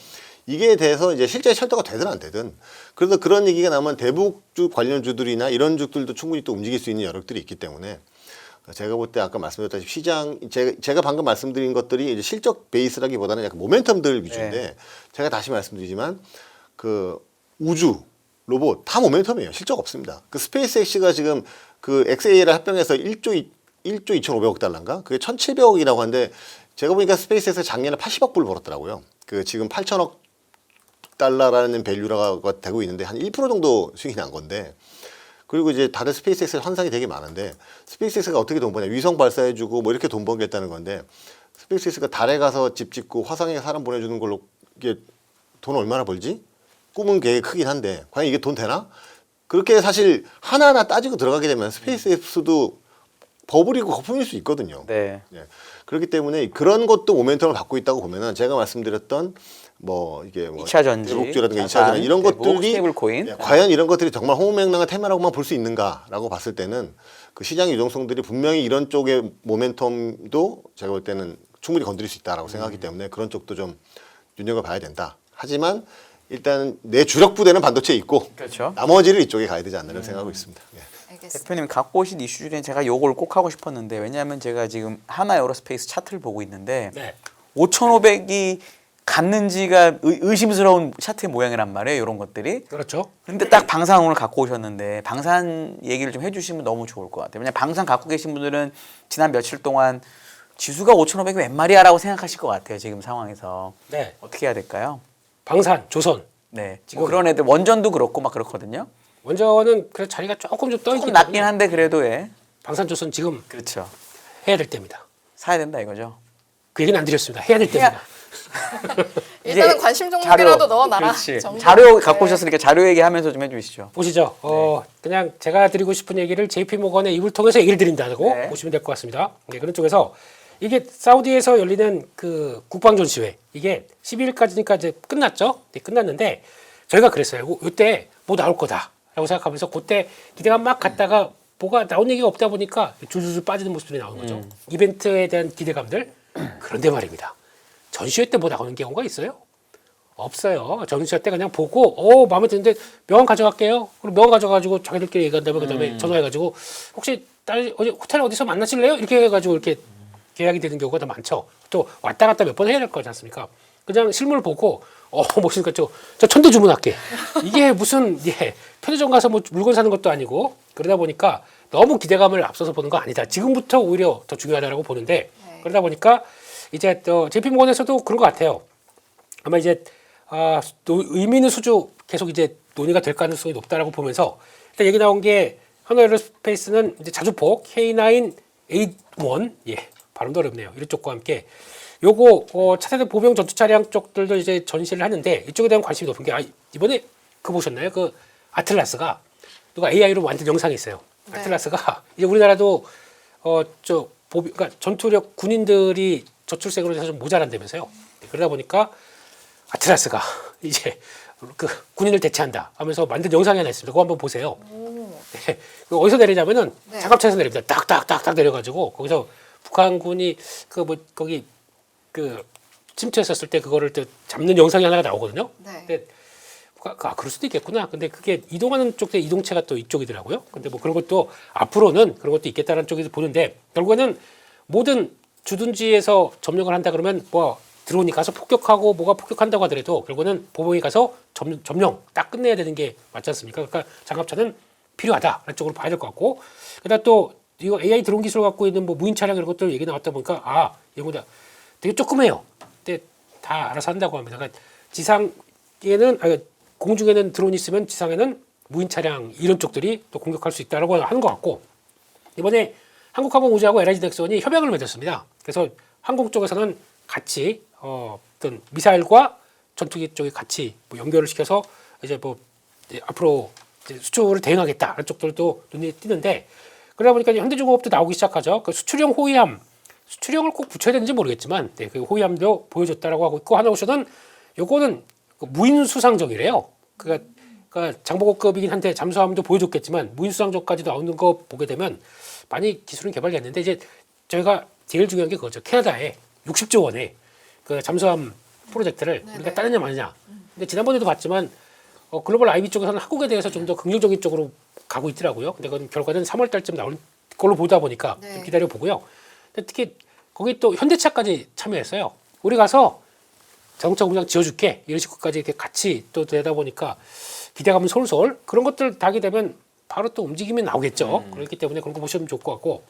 이게 대해서 이제 실제 철도가 되든 안 되든 그래서 그런 얘기가 나오면 대북주 관련주들이나 이런 주들도 충분히 또 움직일 수 있는 여력들이 있기 때문에 제가 볼 때 아까 말씀드렸다시피 시장 제가 방금 말씀드린 것들이 이제 실적 베이스라기보다는 약간 모멘텀들 위주인데 네. 제가 다시 말씀드리지만 그 우주 로봇 다 모멘텀이에요. 실적 없습니다. 그 스페이스X가 지금 그 XA를 합병해서 1조 2,500억 달러인가? 그게 1,700억이라고 하는데 제가 보니까 스페이스X가 작년에 80억 불 벌었더라고요. 그 지금 8천억 달러라는 밸류가 되고 있는데 한 1% 정도 수익이 난 건데 그리고 이제 다들 스페이스X에 환상이 되게 많은데 스페이스X가 어떻게 돈 버냐 위성 발사해주고 뭐 이렇게 돈 벌겠다는 건데 스페이스X가 달에 가서 집 짓고 화성에 사람 보내주는 걸로 이게 돈 얼마나 벌지? 꿈은 되게 크긴 한데 과연 이게 돈 되나? 그렇게 사실 하나하나 따지고 들어가게 되면 스페이스X도 버블이고 거품일 수 있거든요. 네. 예. 그렇기 때문에 그런 것도 모멘텀을 받고 있다고 보면은 제가 말씀드렸던 뭐 이게 뭐 2차 전지, 대북주라든가 2차 자산, 전지 이런 대북, 것들이 스테이블 코인. 예, 과연 이런 것들이 정말 호응맹랑한 테마라고만 볼 수 있는가라고 봤을 때는 그 시장 유동성들이 분명히 이런 쪽의 모멘텀도 제가 볼 때는 충분히 건드릴 수 있다라고 생각하기 때문에 그런 쪽도 좀 눈여겨봐야 된다. 하지만 일단 내 주력 부대는 반도체에 있고 그렇죠. 나머지를 이쪽에 가야 되지 않나 생각하고 있습니다. 예. 알겠습니다. 대표님 갖고 오신 이슈 중에 제가 요걸 꼭 하고 싶었는데 왜냐하면 제가 지금 하나 에어로스페이스 차트를 보고 있는데 네. 5,500이 갔는지가 의심스러운 차트의 모양이란 말이에요. 이런 것들이. 그렇죠. 근데 딱 방산 오늘 갖고 오셨는데 방산 얘기를 좀 해주시면 너무 좋을 것 같아요. 왜냐면 방산 갖고 계신 분들은 지난 며칠 동안 지수가 5,500이 웬 말이야라고 생각하실 것 같아요. 지금 상황에서. 네. 어떻게 해야 될까요? 방산, 조선. 네. 지금 그런 애들 원전도 그렇고 막 그렇거든요. 원전은 그래 자리가 조금 좀 떠있기 조금 낮긴 때문에 한데 그래도 예. 방산, 조선 지금 그렇죠. 해야 될 때입니다. 사야 된다 이거죠. 그 얘기는 안 드렸습니다. 해야 될 때입니다. 일단은 이제 관심 종목이라도 넣어놔라. 그렇지. 정도. 자료 갖고 네. 오셨으니까 자료 얘기하면서 좀 해주시죠. 보시죠. 그냥 제가 드리고 싶은 얘기를 JP 모건의 입을 통해서 얘기를 드린다고 네. 보시면 될 것 같습니다. 네, 그런 쪽에서 이게 사우디에서 열리는 그 국방 전시회 이게 12일까지니까 이제 끝났죠. 네, 끝났는데 저희가 그랬어요. 이때 뭐 나올 거다라고 생각하면서 그때 기대감 막 갔다가 뭐가 나온 얘기가 없다 보니까 줄줄줄 빠지는 모습들이 나오는 거죠. 이벤트에 대한 기대감들. 그런데 말입니다. 전시회 때 뭐 나오는 경우가 있어요? 없어요. 전시회 때 그냥 보고 마음에 드는데 명함 가져갈게요. 그럼 명함 가져가지고 자기들끼리 얘기한 다음에 그다음에 전화해가지고 혹시 어디 호텔 어디서 만나실래요? 이렇게 해가지고 이렇게 계약이 되는 경우가 더 많죠. 또 왔다 갔다 몇 번 해야 될 거지 않습니까? 그냥 실물 보고 멋있으니까 저 천도 주문할게. 이게 무슨 편의점 가서 뭐 물건 사는 것도 아니고 그러다 보니까 너무 기대감을 앞서서 보는 거 아니다. 지금부터 오히려 더 중요하다고 보는데 네. 그러다 보니까 이제 또 JP모건에서도 그런 것 같아요. 아마 이제 의미 있는 수주 계속 이제 논의가 될 가능성이 높다라고 보면서 일단 얘기 나온 게 한화에어로스페이스는 이제 자주포 K981 발음도 어렵네요. 이런 쪽과 함께 요거 차세대 보병 전투 차량 쪽들도 이제 전시를 하는데 이쪽에 대한 관심이 높은 게 이번에 그거 보셨나요? 그 아틀라스가 누가 AI로 만든 영상이 있어요. 네. 아틀라스가 이제 우리나라도 그러니까 전투력 군인들이 저출생으로 해서 좀 모자란다면서요. 그러다 보니까 아틀라스가 이제 그 군인을 대체한다 하면서 만든 영상이 하나 있습니다. 그거 한번 보세요. 네. 그거 어디서 내리냐면은 네. 장갑차에서 내립니다. 딱딱딱딱 내려가지고 거기서 북한군이 거기 침투했었을 때 그거를 또 잡는 영상이 하나가 나오거든요. 네. 근데 그럴 수도 있겠구나. 근데 그게 이동하는 쪽에 이동체가 또 이쪽이더라고요. 근데 뭐 그런 것도 앞으로는 그런 것도 있겠다는 쪽에서 보는데 결국에는 모든 주둔지에서 점령을 한다 그러면 뭐 드론이 가서 폭격하고 뭐가 폭격한다고 하더라도 결국에는 보복이 가서 점령 딱 끝내야 되는 게 맞지 않습니까? 그러니까 장갑차는 필요하다라는 쪽으로 봐야 될 것 같고 그다음 또 이거 AI 드론 기술을 갖고 있는 뭐 무인 차량 이런 것들 얘기 나왔다 보니까 이거보다 되게 조그매요. 근데 다 알아서 한다고 합니다. 그러니까 공중에는 드론이 있으면 지상에는 무인 차량 이런 쪽들이 또 공격할 수 있다라고 하는 것 같고 이번에 한국항공우주하고 LIG-넥슨이 협약을 맺었습니다. 그래서 항공 쪽에서는 같이 어떤 미사일과 전투기 쪽에 같이 뭐 연결을 시켜서 이제 뭐 이제 앞으로 이제 수출을 대응하겠다는 쪽들도 눈에 띄는데 그러다 보니까 이제 현대중공업도 나오기 시작하죠. 그 수출형 호위함, 수출형을 꼭 붙여야 되는지 모르겠지만 네, 그 호위함도 보여줬다라고 하고 있고 하나오션은 요거는 그 무인수상정이래요. 그러니까 장보고급이긴 한데 잠수함도 보여줬겠지만 무인수상정까지 나오는 거 보게 되면 많이 기술은 개발됐는데 이제 저희가 제일 중요한 게 그거죠. 캐나다에 60조 원의 그 잠수함 프로젝트를 네네. 우리가 따느냐 마느냐. 근데 지난번에도 봤지만 글로벌 IB 쪽에서는 한국에 대해서 좀 더 긍정적인 쪽으로 가고 있더라고요. 근데 그건 결과는 3월 달쯤 나올 걸로 보다 보니까 네. 좀 기다려 보고요. 근데 특히 거기 또 현대차까지 참여했어요. 우리 가서 자동차 공장 지어줄게 이런 식으로까지 이렇게 같이 또 되다 보니까 기대감은 솔솔 그런 것들 다 하게 되면 바로 또 움직임이 나오겠죠. 그렇기 때문에 그런 거 보시면 좋을 것 같고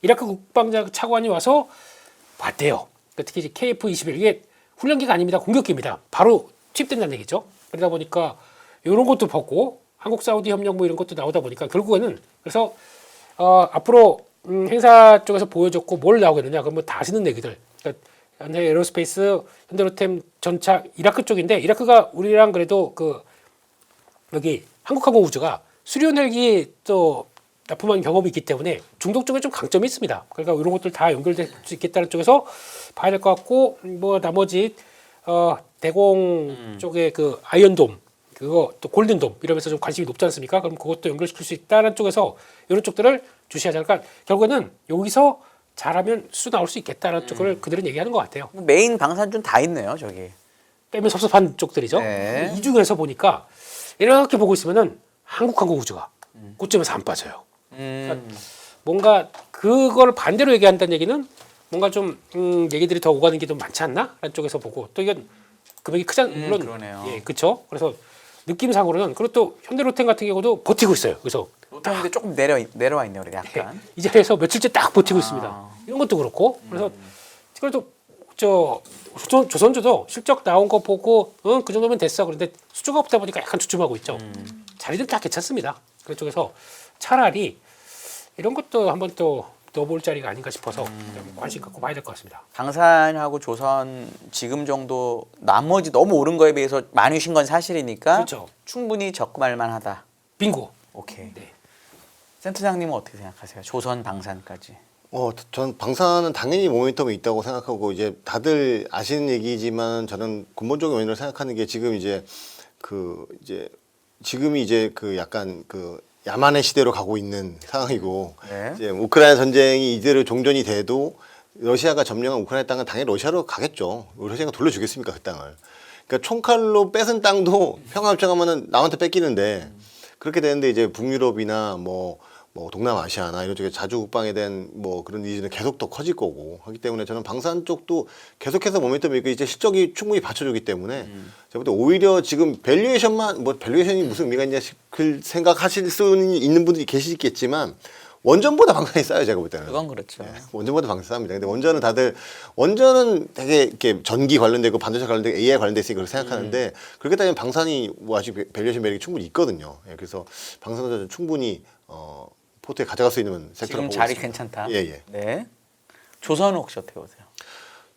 이라크 국방장 차관이 와서 봤대요. 그러니까 특히 이제 KF-21 이게 훈련기가 아닙니다. 공격기입니다. 바로 투입된다는 얘기죠. 그러다 보니까 이런 것도 보고 한국 사우디 협력 뭐 이런 것도 나오다 보니까 결국에는 그래서 앞으로 행사 쪽에서 보여줬고 뭘 나오겠느냐 그럼 뭐 다 아시는 얘기들. 그러니까 현대 에어로스페이스, 현대로템 전차 이라크 쪽인데 이라크가 우리랑 그래도 그 여기 한국항공우주가 수리온 헬기 또 납품한 경험이 있기 때문에 중동 쪽에 좀 강점이 있습니다. 그러니까 이런 것들 다 연결될 수 있겠다는 쪽에서 봐야 될 것 같고 뭐 나머지 대공 쪽에 그 아이언돔 그거 또 골든돔 이러면서 좀 관심이 높지 않습니까? 그럼 그것도 연결시킬 수 있다는 쪽에서 이런 쪽들을 주시하자. 그러니까 결국에는 여기서 잘하면 수 나올 수 있겠다는 쪽을 그들은 얘기하는 것 같아요. 메인 방산준 다 있네요, 저기. 빼면 섭섭한 쪽들이죠. 네. 이 중에서 보니까 이렇게 보고 있으면은 한국항공우주가 고점에서 안 빠져요. 뭔가 그걸 반대로 얘기한다는 얘기는 뭔가 좀 얘기들이 더 오가는 게 좀 많지 않나? 라는 쪽에서 보고 또 이건 금액이 크지 물론 그러네요. 예, 그렇죠. 그래서 느낌상으로는 그리고 또 현대로템 같은 경우도 버티고 있어요. 그래서 로템인데 조금 내려와 있네요, 그래 약간. 이 자리에서 며칠째 딱 버티고 있습니다. 이런 것도 그렇고 그래서 그래도 저 조선주도 실적 나온 거 보고 그 정도면 됐어. 그런데 수주가 없다 보니까 약간 주춤하고 있죠. 자리는 다 괜찮습니다. 그런 쪽에서 차라리 이런 것도 한번 또 넣어볼 자리가 아닌가 싶어서 관심 갖고 봐야 될 것 같습니다. 방산하고 조선 지금 정도 나머지 너무 오른 거에 비해서 많이 쉰 건 사실이니까 그렇죠. 충분히 적금할 만하다. 빙고. 오케이. 네. 센터장님은 어떻게 생각하세요? 조선 방산까지. 전 방사는 당연히 모멘텀이 있다고 생각하고 이제 다들 아시는 얘기지만 저는 근본적인 원인을 생각하는 게 지금 이제 지금이 이제 그 약간 그 야만의 시대로 가고 있는 상황이고 네. 이제 우크라이나 전쟁이 이대로 종전이 돼도 러시아가 점령한 우크라이나 땅은 당연히 러시아로 가겠죠. 러시아가 돌려주겠습니까 그 땅을? 그러니까 총칼로 뺏은 땅도 평화 협정하면은 남한테 뺏기는데 그렇게 되는데 이제 북유럽이나 뭐 동남아시아나 이런 쪽에 자주 국방에 대한 뭐 그런 니즈는 계속 더 커질 거고 하기 때문에 저는 방산 쪽도 계속해서 모멘텀이 있고 이제 실적이 충분히 받쳐주기 때문에 제가 볼 때 오히려 지금 밸류에이션이 무슨 의미가 있냐 싶을 생각하실 수 있는 분들이 계시겠지만 원전보다 방산이 싸요 제가 볼 때는. 그건 그렇죠. 원전보다 방산 쌉니다. 근데 원전은 되게 이렇게 전기 관련되고 반도체 관련되고 AI 관련돼 있으니까 그렇게 생각하는데 그렇게 따지면 방산이 뭐 아직 밸류에이션 매력이 충분히 있거든요. 예, 그래서 방산은 저는 충분히 포트에 가져갈 수 있는 섹터라고 지금 보고 자리 있습니다. 괜찮다. 예. 네. 조선은 혹시 어떻게 보세요?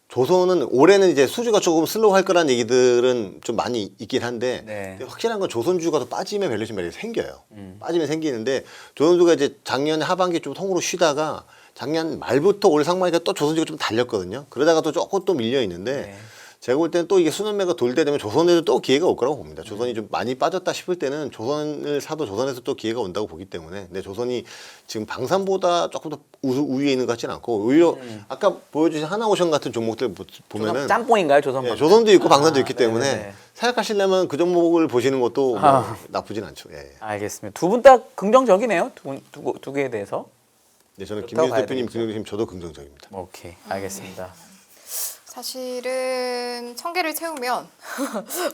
조선은 올해는 이제 수주가 조금 슬로우 할 거라는 얘기들은 좀 많이 있긴 한데 네. 근데 확실한 건 조선주가 더 빠지면 밸류에이션 매력이 생겨요. 빠지면 생기는데 조선주가 이제 작년 하반기 좀 통으로 쉬다가 작년 말부터 올 상반기가 또 조선주가 좀 달렸거든요. 그러다가 또 조금 또 밀려 있는데 네. 제가 볼 때는 또 이게 순환매가 돌 때 되면 조선에도 또 기회가 올 거라고 봅니다. 조선이 좀 많이 빠졌다 싶을 때는 조선을 사도 조선에서 또 기회가 온다고 보기 때문에 근데 조선이 지금 방산보다 조금 더 우위에 있는 것 같지는 않고 오히려 아까 보여주신 하나오션 같은 종목들 보면은 짬뽕인가요, 조선 예, 방산? 조선도 있고 방산도 있기 때문에 네네네. 생각하시려면 그 종목을 보시는 것도 뭐 나쁘진 않죠. 예. 알겠습니다. 두 분 다 긍정적이네요. 두 개에 대해서. 네, 저는 그렇다고 김민수 봐야 대표님 되겠죠. 긍정적이시면 저도 긍정적입니다. 오케이, 알겠습니다. 사실은 1000개를 채우면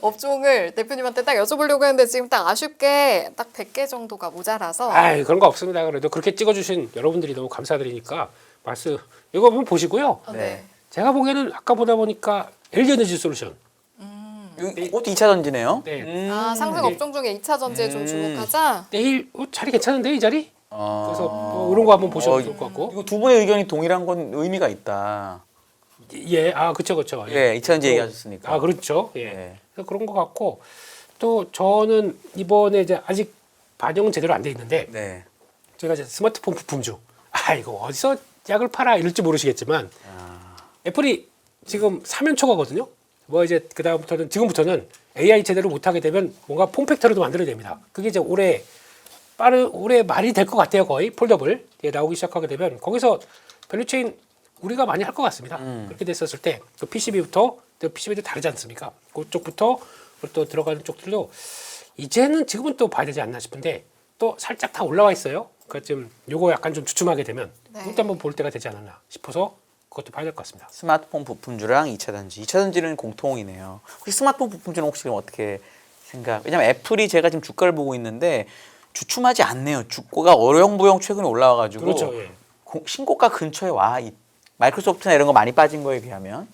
업종을 대표님한테 딱 여쭤보려고 했는데 지금 딱 아쉽게 딱 100개 정도가 모자라서 아 그런 거 없습니다. 그래도 그렇게 찍어주신 여러분들이 너무 감사드리니까 말씀 이거 한번 보시고요. 네. 제가 보기에는 아까 보다 보니까 LG 에너지 솔루션. 이것도 2차 전지네요. 네. 상승 업종 중에 2차 전지에 좀 주목하자. 내일 자리 괜찮은데 이 자리? 그래서 이런 거 한번 보셔도 좋을 것 같고. 이거 두 분의 의견이 동일한 건 의미가 있다. 예, 그렇죠. 예, 2차전지 얘기하셨으니까. 그렇죠. 예. 예. 그래서 그런 것 같고 또 저는 이번에 이제 아직 반영은 제대로 안 돼 있는데 네. 제가 이제 스마트폰 부품주 이거 어디서 약을 팔아 이럴지 모르시겠지만 애플이 지금 사면초가거든요. 뭐 이제 그다음부터는 지금부터는 AI 제대로 못하게 되면 뭔가 폼팩터로도 만들어야 됩니다. 그게 이제 올해 말이 될 것 같아요. 거의 폴더블 나오기 시작하게 되면 거기서 밸류체인 우리가 많이 할 것 같습니다. 그렇게 됐었을 때 그 PCB부터 PCB도 다르지 않습니까? 그쪽부터 또 들어가는 쪽들도 이제는 지금은 또 봐야 되지 않나 싶은데 또 살짝 다 올라와 있어요. 그러니까 좀 요거 약간 좀 주춤하게 되면 네. 그때 한번 볼 때가 되지 않았나 싶어서 그것도 봐야 될 것 같습니다. 스마트폰 부품주랑 2차전지. 2차전지는 공통이네요. 혹시 스마트폰 부품주는 혹시 어떻게 왜냐면 애플이 제가 지금 주가를 보고 있는데 주춤하지 않네요. 주가가 어영부영 최근에 올라와가지고 그렇죠. 예. 신고가 근처에 마이크로소프트나 이런 거 많이 빠진 거에 비하면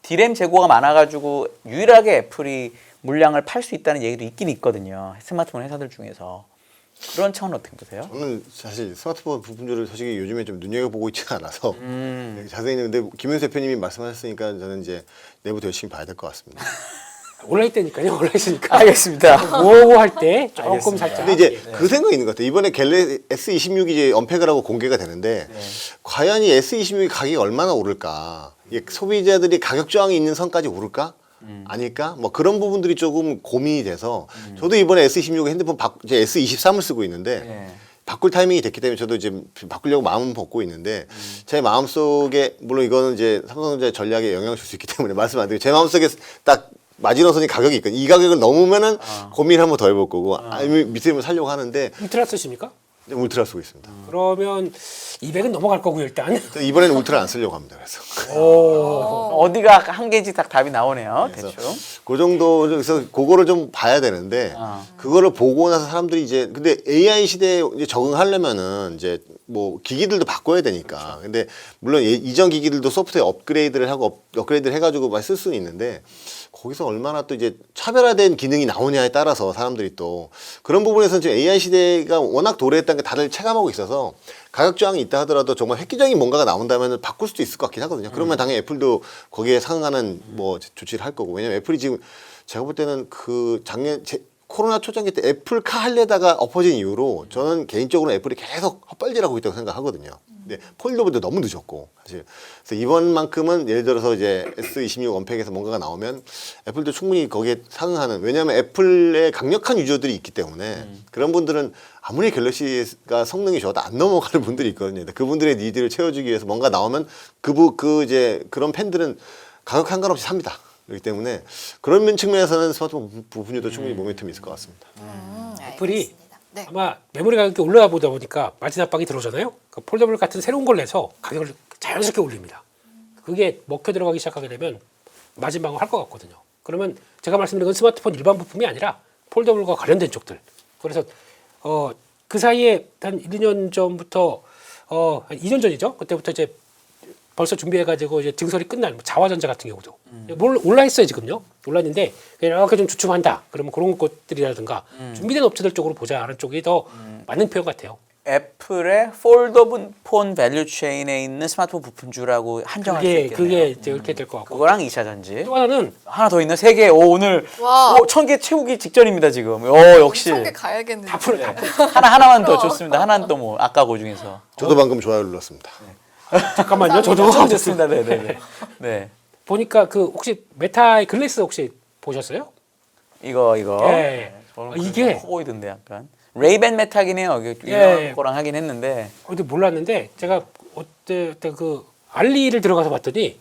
디램 재고가 많아가지고 유일하게 애플이 물량을 팔 수 있다는 얘기도 있긴 있거든요. 스마트폰 회사들 중에서. 그런 차원은 어떻게 보세요? 저는 사실 스마트폰 부품주를 솔직히 요즘에 좀 눈여겨보고 있지 않아서 자세히 있는데 김윤수 대표님이 말씀하셨으니까 저는 이제 내부터 열심히 봐야 될 것 같습니다. 올라있 때니까요. 올라있으니까. 알겠습니다. 뭐 할 때 조금 알겠습니다. 살짝. 근데 이제 그 생각이 있는 것 같아요. 이번에 갤럭시 S26이 이제 언팩을 하고 공개가 되는데 과연 이 S26이 가격이 얼마나 오를까? 이게 소비자들이 가격 저항이 있는 선까지 오를까? 아닐까? 뭐 그런 부분들이 조금 고민이 돼서 저도 이번에 S26 핸드폰 이제 S23을 쓰고 있는데 네. 바꿀 타이밍이 됐기 때문에 저도 이제 바꾸려고 마음은 먹고 있는데 제 마음속에 물론 이거는 이제 삼성전자 전략에 영향을 줄 수 있기 때문에 말씀 안 드리고 제 마음속에 딱 마지노선이 가격이 있거든요. 이 가격을 넘으면은 고민 한번 더 해볼 거고 아니면 밑에 살려고 하는데 울트라 쓰십니까? 울트라 쓰고 있습니다. 그러면 200은 넘어갈 거고요 일단. 저 이번에는 울트라 안 쓰려고 합니다. 그래서 어디가 한계인지 딱 답이 나오네요. 대충. 그 정도 그래서 그거를 좀 봐야 되는데 그거를 보고 나서 사람들이 이제 근데 AI 시대에 이제 적응하려면은 이제 뭐 기기들도 바꿔야 되니까 근데 물론 이전 기기들도 소프트웨어 업그레이드를 해가지고 많이 쓸 수는 있는데 거기서 얼마나 또 이제 차별화된 기능이 나오냐에 따라서 사람들이 또 그런 부분에서는 지금 AI 시대가 워낙 도래했다는 게 다들 체감하고 있어서 가격 저항이 있다 하더라도 정말 획기적인 뭔가가 나온다면 바꿀 수도 있을 것 같긴 하거든요. 그러면 당연히 애플도 거기에 상응하는 뭐 조치를 할 거고 왜냐면 애플이 지금 제가 볼 때는 그 코로나 초창기 때 애플카 하려다가 엎어진 이후로 저는 개인적으로 애플이 계속 헛발질하고 있다고 생각하거든요. 근데 폴더블도 너무 늦었고 사실 그래서 이번만큼은 예를 들어서 이제 S26 언팩에서 뭔가가 나오면 애플도 충분히 거기에 상응하는 왜냐하면 애플의 강력한 유저들이 있기 때문에 그런 분들은 아무리 갤럭시가 성능이 좋아도 안 넘어가는 분들이 있거든요. 그분들의 니드를 채워주기 위해서 뭔가 나오면 그런 팬들은 가격 상관없이 삽니다. 그렇기 때문에 그런 측면에서는 스마트폰 부분도 충분히 모멘텀이 있을 것 같습니다. 애플이 알겠습니다. 네. 아마 메모리 가격이 올라가 보다 보니까 마진 압박이 들어오잖아요. 그 폴더블 같은 새로운 걸 내서 가격을 자연스럽게 올립니다. 그게 먹혀 들어가기 시작하게 되면 마진방어 할 것 같거든요. 그러면 제가 말씀드린 건 스마트폰 일반 부품이 아니라 폴더블과 관련된 쪽들. 그래서 그 사이에 한 1, 2년 전부터 한 2년 전이죠. 그때부터 이제 벌써 준비해가지고 이제 증설이 끝난 뭐 자화전자 같은 경우도 올라 있어요 지금요. 올랐는데 이렇게 좀 주춤한다. 그러면 그런 것들이라든가 준비된 업체들 쪽으로 보자 하는 쪽이 더 맞는 표현 같아요. 애플의 폴더블 폰 밸류 체인에 있는 스마트폰 부품주라고 한정할 수 있겠네요. 그게 이제 이렇게 될 것 같고. 그거랑 2차전지. 또 하나는 하나 더 있나? 3개. 오늘 와. 1000개 채우기 직전입니다 지금. 역시. 엄청 게 가야겠네요. 다 풀어. 하나만 더 좋습니다. 하나는 또 뭐 아까 그 중에서. 저도 방금 좋아요 눌렀습니다. 잠깐만요. 저도 참 좋습니다. 네네네. 네. 보니까 그 혹시 메타의 글래스 혹시 보셨어요? 이거. 예. 저는 이게- 커 보이던데 약간. 레이벤 메타기네요. 예. 유명한 거랑 하긴 했는데. 근데 몰랐는데 제가 그때 그 알리를 들어가서 봤더니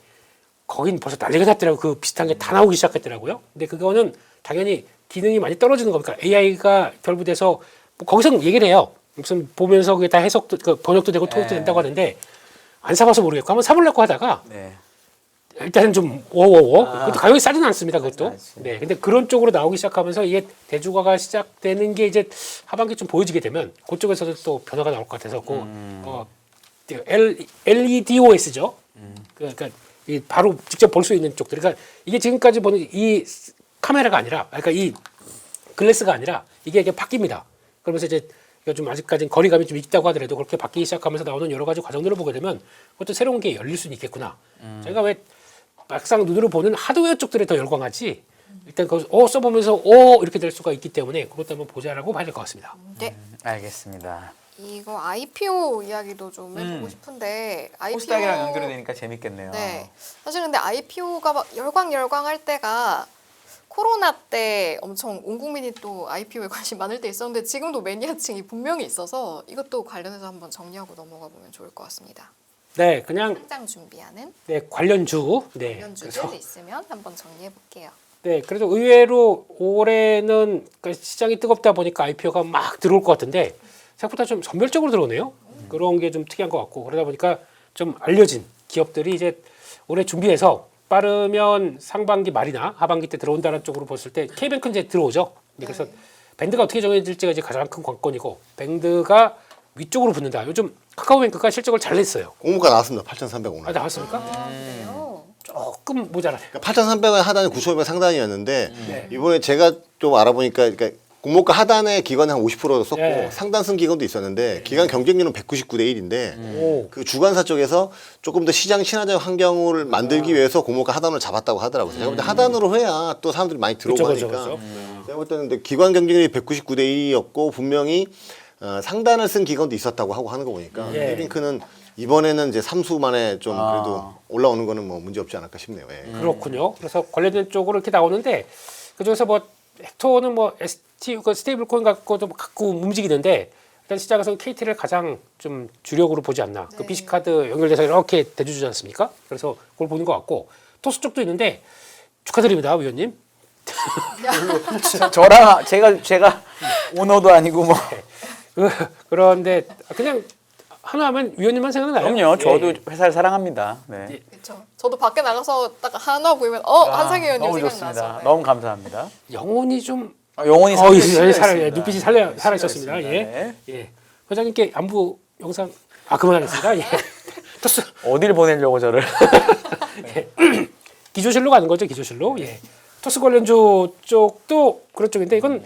거긴 벌써 난리가 났더라고요. 그 비슷한 게 다 나오기 시작했더라고요. 근데 그거는 당연히 기능이 많이 떨어지는 겁니까? AI가 결부돼서 뭐 거기서 얘기를 해요. 무슨 보면서 그게 다 해석도 번역도 되고 통역도 된다고 하는데 안 사봐서 모르겠고 한번 사보려고 하다가 네. 일단은 좀 그것도 가격이 싸지는 않습니다. 그것도. 싸지 않지. 네. 근데 그런 쪽으로 나오기 시작하면서 이게 대중화가 시작되는 게 이제 하반기 좀 보여지게 되면 그쪽에서도 또 변화가 나올 것 같아서 LEDOS죠. 그러니까 이 바로 직접 볼 수 있는 쪽들. 그러니까 이게 지금까지 보는 이 카메라가 아니라, 그러니까 이 글래스가 아니라 이게 바뀝니다. 그러면서 이제 그러니까 좀 아직까지는 거리감이 좀 있다고 하더라도 그렇게 바뀌기 시작하면서 나오는 여러 가지 과정들을 보게 되면 그것도 새로운 게 열릴 수는 있겠구나. 저희가 왜 막상 눈으로 보는 하드웨어 쪽들에 더 열광하지 일단 거기서 써보면서 이렇게 될 수가 있기 때문에 그것도 한번 보자라고 봐야 될 것 같습니다. 네. 알겠습니다. 이거 IPO 이야기도 좀 해보고 싶은데 코스닥이랑 연결이 되니까 재밌겠네요. 네. 사실 근데 IPO가 막 열광할 때가 코로나 때 엄청 온 국민이 또 IPO에 관심 많을 때 있었는데 지금도 매니아층이 분명히 있어서 이것도 관련해서 한번 정리하고 넘어가 보면 좋을 것 같습니다. 네, 그냥 상장 준비하는 관련주. 네. 이런 그래서 주제도 있으면 한번 정리해 볼게요. 네, 그래도 의외로 올해는 그러니까 시장이 뜨겁다 보니까 IPO가 막 들어올 것 같은데 생각보다 좀 선별적으로 들어오네요. 그런 게 좀 특이한 것 같고 그러다 보니까 좀 알려진 기업들이 이제 올해 준비해서 빠르면 상반기 말이나 하반기 때 들어온다는 쪽으로 봤을 때 K뱅크는 이제 들어오죠. 그래서 밴드가 어떻게 정해질지가 이제 가장 큰 관건이고 밴드가 위쪽으로 붙는다. 요즘 카카오뱅크가 실적을 잘 냈어요. 공모가 나왔습니다. 8,300원. 나왔습니까? 그래요? 조금 모자라네요. 8,300원 하단이 9,500원 상단이었는데 네. 이번에 제가 좀 알아보니까 그러니까 공모가 하단의 기관이 한 50% 썼고 네. 상단승 기관도 있었는데 기관 경쟁률은 199대 1인데 오. 그 주관사 쪽에서 조금 더 시장 친화적 환경을 만들기 위해서 공모가 하단을 잡았다고 하더라고요. 제가 볼 때 하단으로 해야 또 사람들이 많이 들어오고 그쵸, 하니까 그쵸. 제가 볼 때는 근데 기관 경쟁률이 199대 1이었고 분명히 상단을 쓴 기관도 있었다고 하고 하는 거 보니까 예. 헤빙크는 이번에는 이제 3수 만에 좀 그래도 올라오는 거는 뭐 문제 없지 않을까 싶네요. 예. 그렇군요. 그래서 관련된 쪽으로 이렇게 나오는데 그중에서 뭐 헥토는 뭐 ST 그 스테이블 코인 갖고 움직이는데 일단 시장에서는 KT를 가장 좀 주력으로 보지 않나. 그 네. BC 카드 연결돼서 이렇게 대주주지 않습니까? 그래서 그걸 보는 것 같고 토스 쪽도 있는데 축하드립니다, 위원님. 저랑 제가 오너도 아니고 뭐. 그런데 그냥 하나 하면 위원님만 생각나요? 그럼요. 저도 예. 회사를 사랑합니다. 네. 예. 그렇죠. 저도 밖에 나가서 딱 하나 보이면 한상희 의원님 너무 생각나서. 좋습니다. 네. 너무 감사합니다. 영혼이 좀 영원히 눈빛이 살아 있었습니다. 네. 예. 예. 회장님께 안부 영상 그만하겠습니다. 예. 토스 어디를 보내려고 저를? 기조실로 가는 거죠, 기조실로. 예. 토스 관련주 쪽도 그런 쪽인데 이건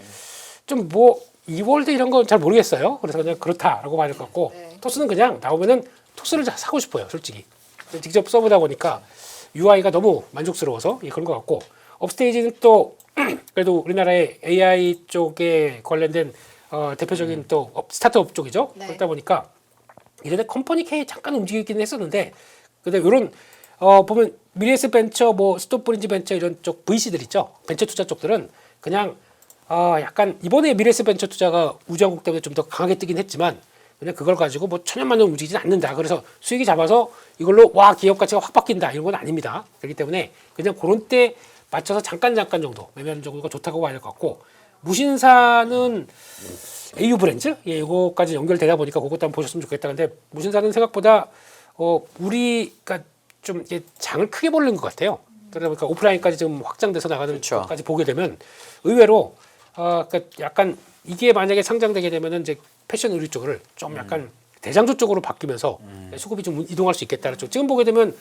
좀 뭐 2월드 이런 건 잘 모르겠어요. 그래서 그냥 그렇다라고 봐야 될 것 같고 네. 토스는 그냥 나오면은 토스를 사고 싶어요, 솔직히. 직접 써보다 보니까 UI가 너무 만족스러워서 그런 것 같고 업스테이지는 또 그래도 우리나라의 AI 쪽에 관련된 대표적인 또 스타트업 쪽이죠. 네. 그렇다 보니까 이전에 컴퍼니 K 잠깐 움직이긴 했었는데 근데 이런 보면 미래에스 벤처 뭐 스톱브린지 벤처 이런 쪽 VC들 있죠. 벤처 투자 쪽들은 그냥 약간 이번에 미래에스 벤처 투자가 우주왕국 때문에 좀 더 강하게 뜨긴 했지만 그냥 그걸 가지고 뭐 천년만년 움직이진 않는다. 그래서 수익이 잡아서 이걸로 기업 가치가 확 바뀐다 이런 건 아닙니다. 그렇기 때문에 그냥 그런 때 맞춰서 잠깐 정도 매매하는 정도가 좋다고 봐야 될 것 같고 무신사는 AU 브랜즈 이거까지 연결되다 보니까 그것도 한번 보셨으면 좋겠다. 근데 무신사는 생각보다 우리가 좀 이게 장을 크게 벌린 것 같아요. 그러다 보니까 오프라인까지 좀 확장돼서 나가는 그렇죠. 것까지 보게 되면 의외로 그러니까 약간 이게 만약에 상장되게 되면은 이제 패션 의류 쪽을 좀 약간 대장주 쪽으로 바뀌면서 수급이 좀 이동할 수 있겠다는 쪽. 지금 보게 되면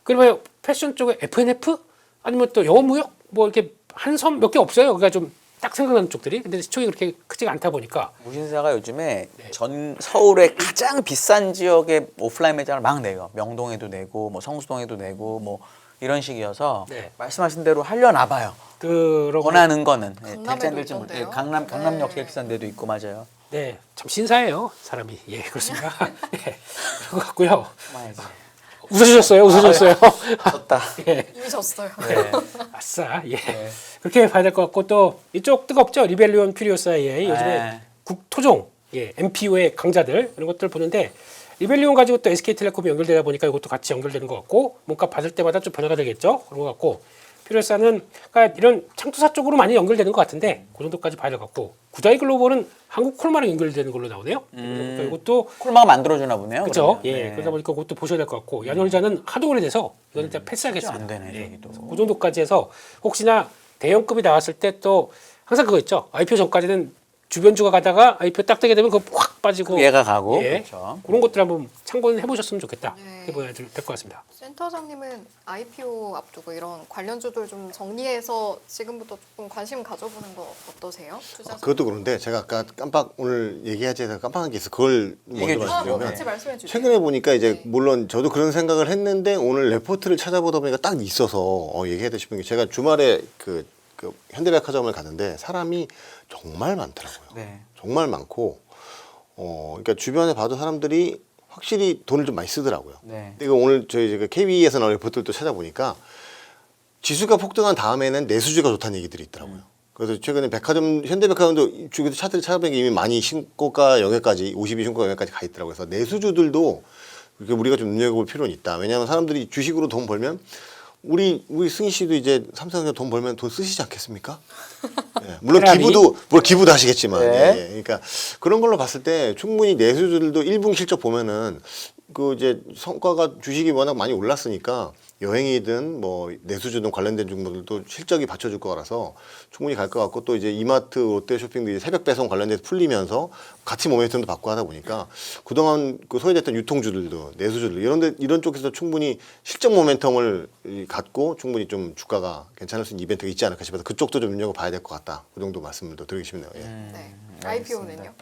그러면 패션 쪽에 FNF 아니면 또 영어무역 뭐 이렇게 한 섬 몇 개 없어요. 그러니까 좀 딱 생각나는 쪽들이. 근데 시총이 그렇게 크지가 않다 보니까 무신사가 요즘에 전 서울의 가장 비싼 지역의 오프라인 매장을 막 내요. 명동에도 내고 뭐 성수동에도 내고 뭐 이런 식이어서 네. 말씀하신 대로 하려나 봐요. 그러고 원하는 거는 강남에도 될지 있던데요? 강남역 네. 제일 비싼 데도 있고 맞아요. 네, 참 신사예요 사람이. 예, 그렇습니다. 예, 그런 것 같고요. 그만해야지. 웃으셨어요. 졌다. 예, 이미 졌어요. 네. 아싸. 예, 그렇게 봐야 될 것 같고 또 이쪽 뜨겁죠. 리벨리온 퓨리오스 IA 요즘에 네. 국토종, MPU의 강자들 이런 것들 보는데 리벨리온 가지고 또 SK텔레콤이 연결되다 보니까 이것도 같이 연결되는 것 같고 뭔가 받을 때마다 좀 변화가 되겠죠. 그런 것 같고 퓨리오스는 그러니까 이런 창투사 쪽으로 많이 연결되는 것 같은데 그 정도까지 봐야 될 것 같고 구다이 글로벌은 한국 콜마랑 연결되는 걸로 나오네요. 그러니까 이것도 콜마가 만들어주나 보네요. 그렇죠. 그러면. 예, 네. 그러다 보니까 그것도 보셔야 될 것 같고 연월자는 하도 오래돼서 이거는 일단 패스하겠습니다. 안 되네, 예, 저기도. 그 정도까지 해서 혹시나 대형급이 나왔을 때 또 항상 그거 있죠. IPO 전까지는 주변주가 가다가 IPO 딱 되게 되면 그거 확 빠지고 얘가 가고 예. 그렇죠. 그런 것들 한번 참고해 보셨으면 좋겠다. 네. 해봐야 될 것 같습니다. 센터장님은 IPO 앞두고 이런 관련주들 좀 정리해서 지금부터 조금 관심 가져보는 거 어떠세요? 투자 그것도 그런데 제가 아까 깜빡 오늘 얘기하지 않아서 깜빡한 게 있어. 그걸 얘기해 먼저 주시죠. 말씀드리면 같이 말씀해 주세요. 최근에 보니까 이제 네. 물론 저도 그런 생각을 했는데 오늘 레포트를 찾아보다 보니까 딱 있어서 얘기해야 되 싶은 게 제가 주말에 그 현대백화점을 갔는데 사람이 정말 많더라고요. 네. 정말 많고 그러니까 주변에 봐도 사람들이 확실히 돈을 좀 많이 쓰더라고요. 네. 근데 이거 오늘 저희 KB에서 나온 레포트를 또 찾아보니까 지수가 폭등한 다음에는 내수주가 좋다는 얘기들이 있더라고요. 그래서 최근에 현대백화점도 주기도 차트를 찾아보니까 이미 많이 신고가 영역까지 52 신고가 영역까지 가 있더라고요. 그래서 내수주들도 그렇게 우리가 좀 눈여겨볼 필요는 있다. 왜냐하면 사람들이 주식으로 돈 벌면 우리 승희 씨도 이제 삼성에서 돈 벌면 돈 쓰시지 않겠습니까? 예, 물론 사람이? 기부도 하시겠지만, 네. 예, 예. 그러니까 그런 걸로 봤을 때 충분히 내수주들도 1분 실적 보면은 그 이제 성과가 주식이 워낙 많이 올랐으니까 여행이든 뭐 내수주든 관련된 종목들도 실적이 받쳐줄 거라서 충분히 갈 것 같고 또 이제 이마트, 롯데쇼핑도 이제 새벽 배송 관련돼서 풀리면서 같이 모멘텀도 받고 하다 보니까 그동안 그 소외됐던 유통주들도 내수주들 이런 쪽에서 충분히 실적 모멘텀을 갖고 충분히 좀 주가가 괜찮을 수 있는 이벤트가 있지 않을까 싶어서 그쪽도 좀 눈여겨봐야 될 것 같다. 그 정도 말씀도 드리고 싶네요. 예. 네. 알겠습니다. IPO는요?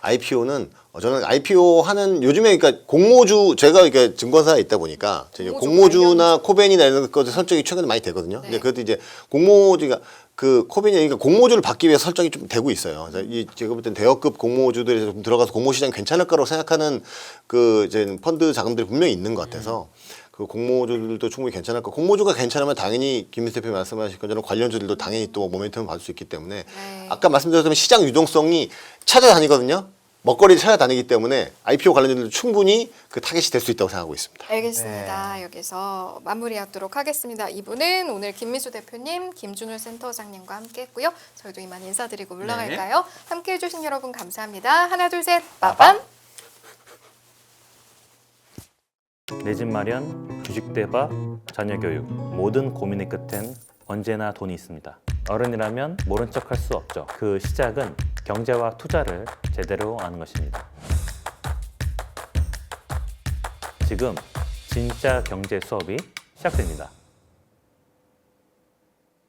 IPO는 저는 IPO 하는 요즘에 그러니까 공모주 제가 이렇게 증권사에 있다 보니까 이제 공모주 공모주나 코벤이나 이런 것들 설정이 최근에 많이 되거든요. 네. 근데 그것도 이제 공모주가 그 코벤이 그러니까 공모주를 받기 위해서 설정이 좀 되고 있어요. 그래서 이 제가 볼 땐 대여급 공모주들이 좀 들어가서 공모 시장 괜찮을 거라고 생각하는 그 이제 펀드 자금들이 분명히 있는 것 같아서 그 공모주들도 충분히 괜찮을 거. 공모주가 괜찮으면 당연히 김민수 대표 말씀하신 것처럼 관련주들도 당연히 또 모멘텀을 받을 수 있기 때문에 네. 아까 말씀드렸지만 시장 유동성이 찾아다니거든요. 먹거리를 찾아다니기 때문에 IPO 관련주들도 충분히 그 타겟이 될 수 있다고 생각하고 있습니다. 알겠습니다. 여기서 마무리하도록 하겠습니다. 이분은 오늘 김미수 대표님, 김준호 센터장님과 함께했고요. 저희도 이만 인사드리고 물러갈까요? 함께해 주신 여러분 감사합니다. 하나 둘 셋, 빠밤. 내 집 마련, 주식 대박, 자녀 교육 모든 고민의 끝엔 언제나 돈이 있습니다. 어른이라면 모른 척 할 수 없죠. 그 시작은 경제와 투자를 제대로 아는 것입니다. 지금 진짜 경제 수업이 시작됩니다.